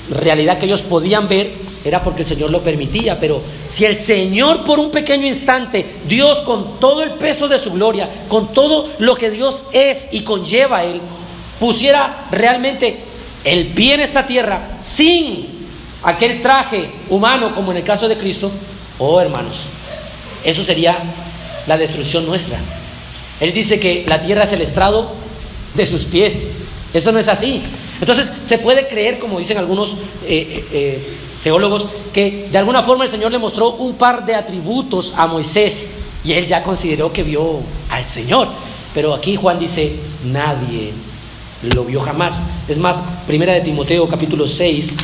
realidad que ellos podían ver era porque el Señor lo permitía. Pero si el Señor por un pequeño instante, Dios con todo el peso de su gloria, con todo lo que Dios es y conlleva a Él, pusiera realmente el pie en esta tierra sin aquel traje humano como en el caso de Cristo, oh hermanos, eso sería la destrucción nuestra. Él dice que la tierra es el estrado de sus pies. Eso no es así. Entonces se puede creer, como dicen algunos teólogos, que de alguna forma el Señor le mostró un par de atributos a Moisés y él ya consideró que vio al Señor. Pero aquí Juan dice: nadie lo vio jamás. Es más, Primera de Timoteo capítulo 6,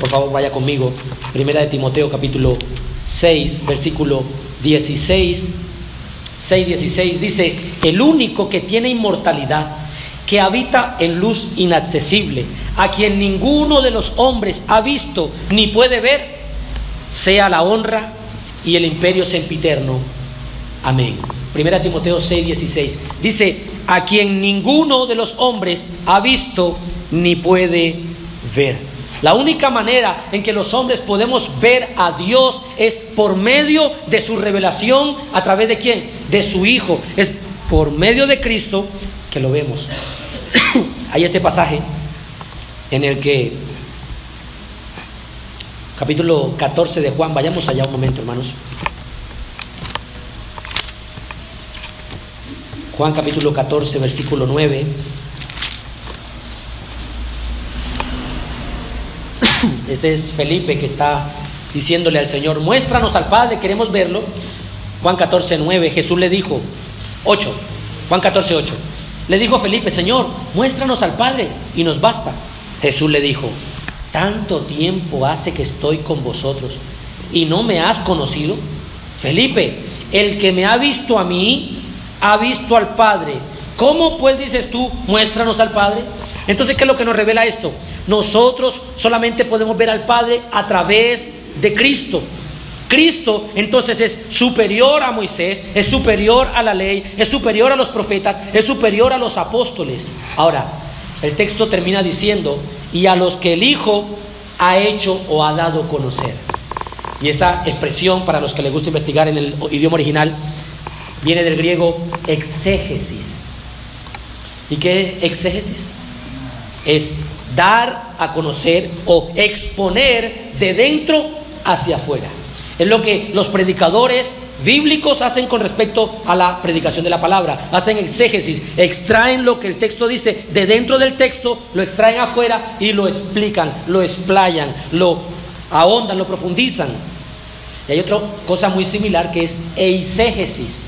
por favor vaya conmigo. Primera de Timoteo capítulo 6, versículo 16, 6:16 dice: el único que tiene inmortalidad, que habita en luz inaccesible, a quien ninguno de los hombres ha visto ni puede ver, sea la honra y el imperio sempiterno. Amén. Primera Timoteo 6:16 dice: a quien ninguno de los hombres ha visto ni puede ver. La única manera en que los hombres podemos ver a Dios es por medio de su revelación. ¿A través de quién? De su Hijo. Es por medio de Cristo que lo vemos. Hay este pasaje en el que, capítulo 14 de Juan, vayamos allá un momento, hermanos. Juan capítulo 14, versículo 9. Este es Felipe que está diciéndole al Señor: muéstranos al Padre, queremos verlo. Juan 14, 9. Jesús le dijo, 8, Juan 14, 8. Le dijo Felipe: Señor, muéstranos al Padre y nos basta. Jesús le dijo: tanto tiempo hace que estoy con vosotros y no me has conocido. Felipe, el que me ha visto a mí, ha visto al Padre. ¿Cómo pues dices tú, muéstranos al Padre? Entonces, ¿qué es lo que nos revela esto? Nosotros solamente podemos ver al Padre a través de Cristo. Cristo entonces es superior a Moisés, es superior a la ley, es superior a los profetas, es superior a los apóstoles. Ahora, el texto termina diciendo, y a los que el Hijo ha hecho o ha dado a conocer. Y esa expresión, para los que les gusta investigar en el idioma original, viene del griego exégesis. ¿Y qué es exégesis? Es dar a conocer o exponer de dentro hacia afuera. Es lo que los predicadores bíblicos hacen con respecto a la predicación de la palabra. Hacen exégesis, extraen lo que el texto dice de dentro del texto, lo extraen afuera y lo explican, lo explayan, lo ahondan, lo profundizan. Y hay otra cosa muy similar que es eisegesis.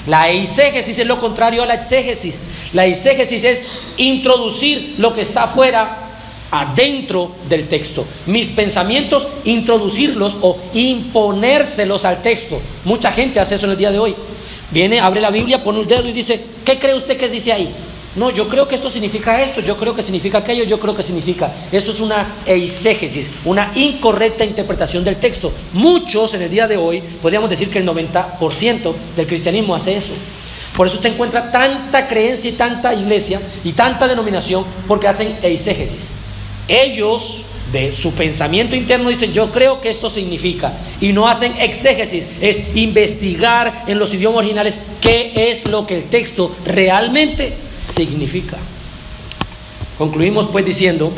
La eisegesis es lo contrario a la exégesis. La eisegesis es introducir lo que está afuera adentro del texto. Mis pensamientos, introducirlos o imponérselos al texto. Mucha gente hace eso en el día de hoy. Viene, abre la Biblia, pone un dedo y dice, ¿qué cree usted que dice ahí? No, yo creo que esto significa esto, yo creo que significa aquello, yo creo que significa. Eso es una eisegesis, una incorrecta interpretación del texto. Muchos en el día de hoy, podríamos decir que el 90% del cristianismo hace eso. Por eso usted encuentra tanta creencia y tanta iglesia y tanta denominación, porque hacen eisegesis. Ellos, de su pensamiento interno, dicen, yo creo que esto significa, y no hacen exégesis, es investigar en los idiomas originales qué es lo que el texto realmente significa. Concluimos pues diciendo,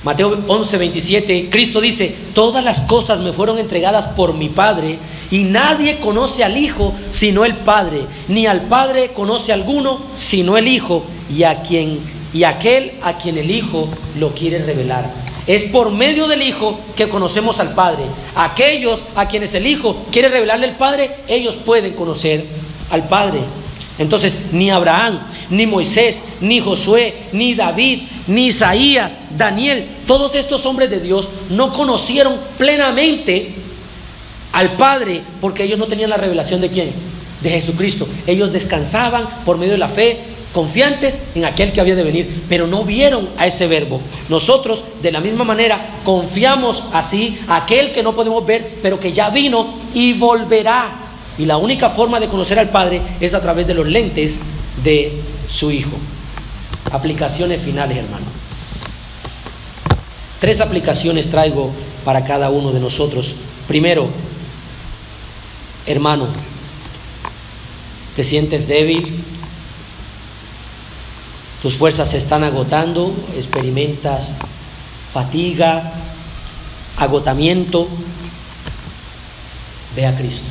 Mateo 11:27, Cristo dice, todas las cosas me fueron entregadas por mi Padre, y nadie conoce al Hijo sino el Padre, ni al Padre conoce alguno sino el Hijo, y aquel a quien el Hijo lo quiere revelar. Es por medio del Hijo que conocemos al Padre. Aquellos a quienes el Hijo quiere revelarle al Padre, ellos pueden conocer al Padre. Entonces, ni Abraham, ni Moisés, ni Josué, ni David, ni Isaías, Daniel, todos estos hombres de Dios no conocieron plenamente al Padre, porque ellos no tenían la revelación de ¿quién? De Jesucristo. Ellos descansaban por medio de la fe, confiantes en aquel que había de venir, pero no vieron a ese verbo. Nosotros de la misma manera confiamos así a aquel que no podemos ver, pero que ya vino y volverá. Y la única forma de conocer al Padre es a través de los lentes de su Hijo. Aplicaciones finales, hermano. 3 aplicaciones traigo para cada uno de nosotros. Primero, hermano, ¿te sientes débil? Tus fuerzas se están agotando, experimentas fatiga, agotamiento. Ve a Cristo.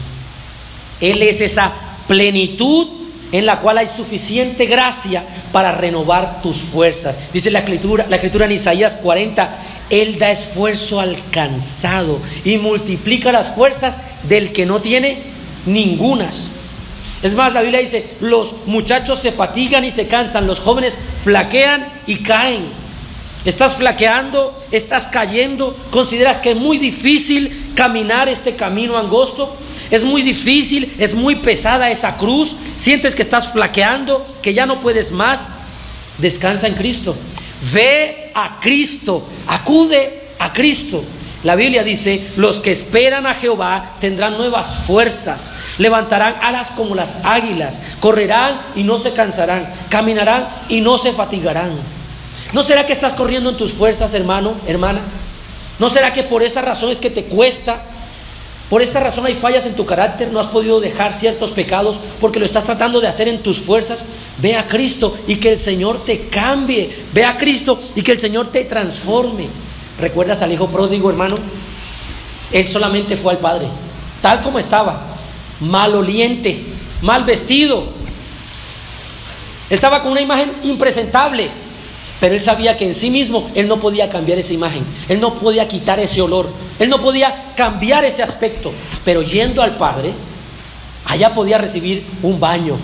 Él es esa plenitud en la cual hay suficiente gracia para renovar tus fuerzas. Dice la escritura en Isaías 40, Él da esfuerzo al cansado y multiplica las fuerzas del que no tiene ningunas. Es más, la Biblia dice, los muchachos se fatigan y se cansan, los jóvenes flaquean y caen. Estás flaqueando, estás cayendo, consideras que es muy difícil caminar este camino angosto, es muy difícil, es muy pesada esa cruz, sientes que estás flaqueando, que ya no puedes más. Descansa en Cristo, ve a Cristo, acude a Cristo. La Biblia dice, los que esperan a Jehová tendrán nuevas fuerzas, levantarán alas como las águilas, correrán y no se cansarán, caminarán y no se fatigarán. ¿No será que estás corriendo en tus fuerzas, hermano, hermana? ¿No será que por esa razón es que te cuesta? Por esta razón hay fallas en tu carácter, no has podido dejar ciertos pecados porque lo estás tratando de hacer en tus fuerzas. Ve a Cristo y que el Señor te cambie. Ve a Cristo y que el Señor te transforme. ¿Recuerdas al hijo pródigo, hermano? Él solamente fue al Padre, tal como estaba, maloliente, mal vestido. Estaba con una imagen impresentable, pero él sabía que en sí mismo él no podía cambiar esa imagen, él no podía quitar ese olor, él no podía cambiar ese aspecto. Pero yendo al Padre, allá podía recibir un baño,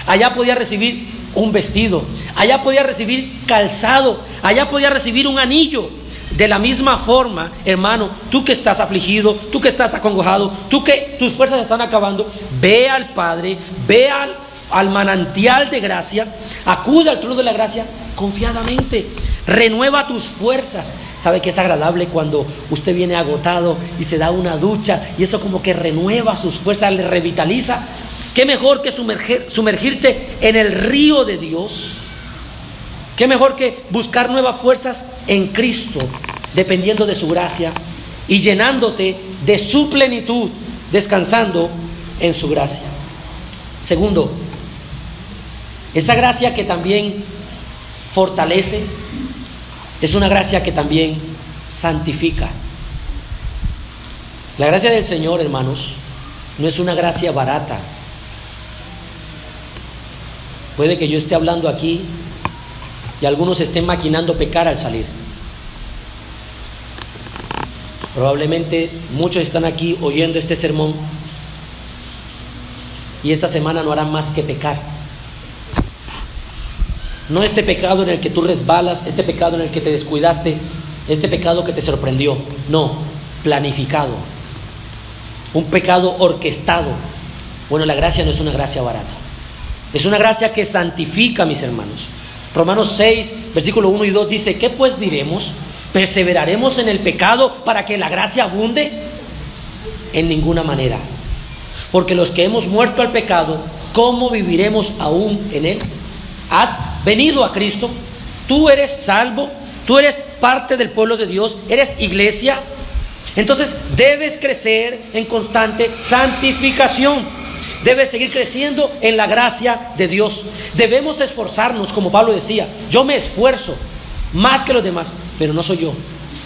allá podía recibir un vestido, allá podía recibir calzado, allá podía recibir un anillo. De la misma forma, hermano, tú que estás afligido, tú que estás acongojado, tú que tus fuerzas están acabando, ve al Padre, ve al al manantial de gracia, acude al trono de la gracia confiadamente, renueva tus fuerzas. ¿Sabe que es agradable cuando usted viene agotado y se da una ducha y eso como que renueva sus fuerzas, le revitaliza? ¿Qué mejor que sumergirte en el río de Dios? ¿Qué mejor que buscar nuevas fuerzas en Cristo, dependiendo de su gracia y llenándote de su plenitud, descansando en su gracia? Segundo, esa gracia que también fortalece es una gracia que también santifica. La gracia del Señor, hermanos, no es una gracia barata. Puede que yo esté hablando aquí y algunos estén maquinando pecar al salir. Probablemente muchos están aquí oyendo este sermón y esta semana no harán más que pecar. No este pecado en el que tú resbalas, este pecado en el que te descuidaste, este pecado que te sorprendió. No, planificado. Un pecado orquestado. Bueno, la gracia no es una gracia barata. Es una gracia que santifica, mis hermanos. Romanos 6, versículo 1 y 2 dice: ¿qué pues diremos? ¿Perseveraremos en el pecado para que la gracia abunde? En ninguna manera. Porque los que hemos muerto al pecado, ¿cómo viviremos aún en él? Has venido a Cristo, tú eres salvo, tú eres parte del pueblo de Dios, eres iglesia. Entonces debes crecer en constante santificación. Debes seguir creciendo en la gracia de Dios. Debemos esforzarnos, como Pablo decía: yo me esfuerzo más que los demás, pero no soy yo,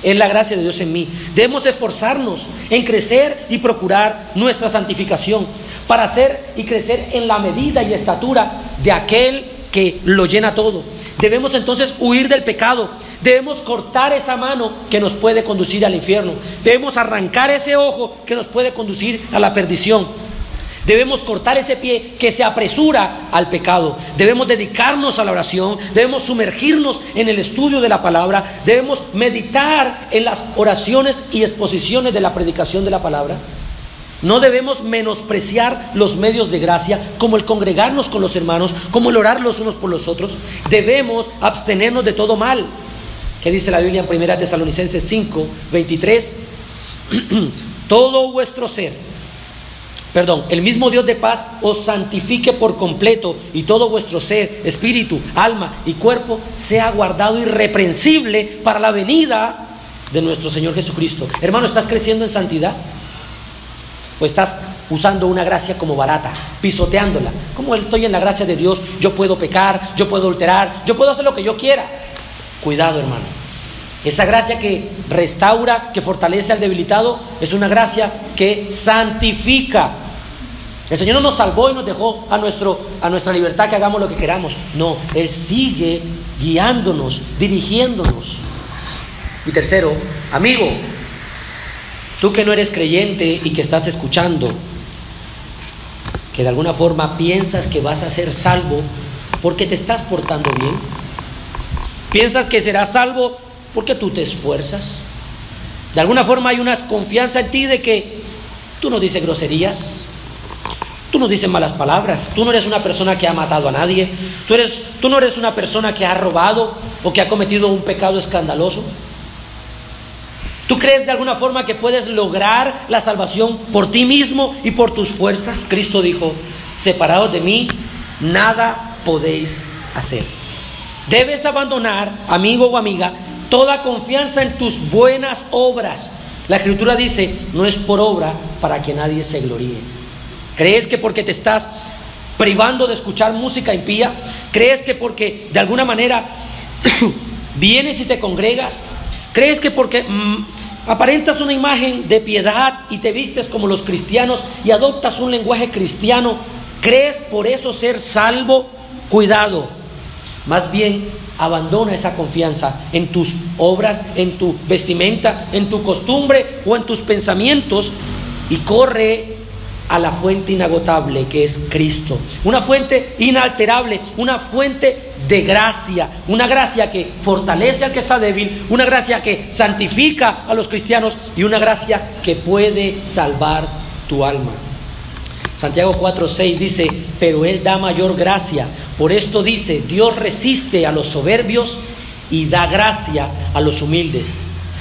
es la gracia de Dios en mí. Debemos esforzarnos en crecer y procurar nuestra santificación para hacer y crecer en la medida y estatura de aquel que lo llena todo. Debemos entonces huir del pecado. Debemos cortar esa mano que nos puede conducir al infierno. Debemos arrancar ese ojo que nos puede conducir a la perdición. Debemos cortar ese pie que se apresura al pecado. Debemos dedicarnos a la oración. Debemos sumergirnos en el estudio de la palabra. Debemos meditar en las oraciones y exposiciones de la predicación de la palabra. No debemos menospreciar los medios de gracia, como el congregarnos con los hermanos, como el orar los unos por los otros. Debemos abstenernos de todo mal. ¿Qué dice la Biblia en 1 Tesalonicenses 5, 23? Todo vuestro ser, el mismo Dios de paz os santifique por completo, y todo vuestro ser, espíritu, alma y cuerpo sea guardado irreprensible para la venida de nuestro Señor Jesucristo. Hermano, ¿estás creciendo en santidad? ¿O estás usando una gracia como barata, pisoteándola? Como estoy en la gracia de Dios, yo puedo pecar, yo puedo adulterar, yo puedo hacer lo que yo quiera. Cuidado, hermano. Esa gracia que restaura, que fortalece al debilitado, es una gracia que santifica. El Señor no nos salvó y nos dejó a nuestra libertad que hagamos lo que queramos. No, Él sigue guiándonos, dirigiéndonos. Y tercero, amigo, tú que no eres creyente y que estás escuchando, que de alguna forma piensas que vas a ser salvo porque te estás portando bien. Piensas que serás salvo porque tú te esfuerzas. De alguna forma hay una confianza en ti de que tú no dices groserías, tú no dices malas palabras, tú no eres una persona que ha matado a nadie, tú no eres una persona que ha robado o que ha cometido un pecado escandaloso. ¿Tú crees de alguna forma que puedes lograr la salvación por ti mismo y por tus fuerzas? Cristo dijo: separados de mí, nada podéis hacer. Debes abandonar, amigo o amiga, toda confianza en tus buenas obras. La Escritura dice: no es por obra para que nadie se gloríe. ¿Crees que porque te estás privando de escuchar música impía? ¿Crees que porque de alguna manera vienes y te congregas? ¿Crees que porque aparentas una imagen de piedad y te vistes como los cristianos y adoptas un lenguaje cristiano, crees por eso ser salvo? Cuidado. Más bien, abandona esa confianza en tus obras, en tu vestimenta, en tu costumbre o en tus pensamientos y corre a la fuente inagotable que es Cristo. Una fuente inalterable, una fuente de gracia, una gracia que fortalece al que está débil, una gracia que santifica a los cristianos y una gracia que puede salvar tu alma. Santiago 4:6 dice, pero Él da mayor gracia. Por esto dice, Dios resiste a los soberbios y da gracia a los humildes.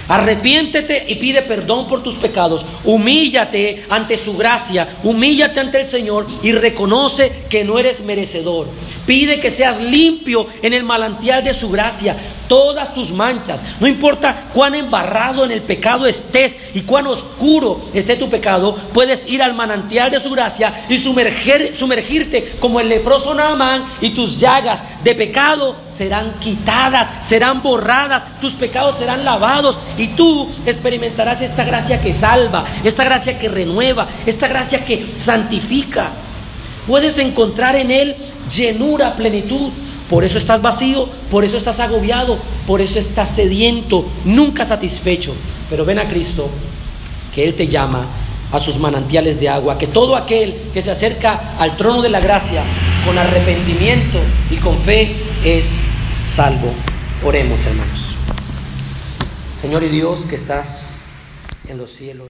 Arrepiéntete y pide perdón por tus pecados. Humíllate ante su gracia, humíllate ante el Señor y reconoce que no eres merecedor. Pide que seas limpio en el manantial de su gracia. Todas tus manchas, no importa cuán embarrado en el pecado estés y cuán oscuro esté tu pecado, puedes ir al manantial de su gracia y sumergirte como el leproso Naamán, y tus llagas de pecado serán quitadas, serán borradas, tus pecados serán lavados y tú experimentarás esta gracia que salva, esta gracia que renueva, esta gracia que santifica. Puedes encontrar en Él llenura, plenitud. Por eso estás vacío, por eso estás agobiado, por eso estás sediento, nunca satisfecho. Pero ven a Cristo, que Él te llama a sus manantiales de agua, que todo aquel que se acerca al trono de la gracia con arrepentimiento y con fe es salvo. Oremos, hermanos. Señor y Dios que estás en los cielos.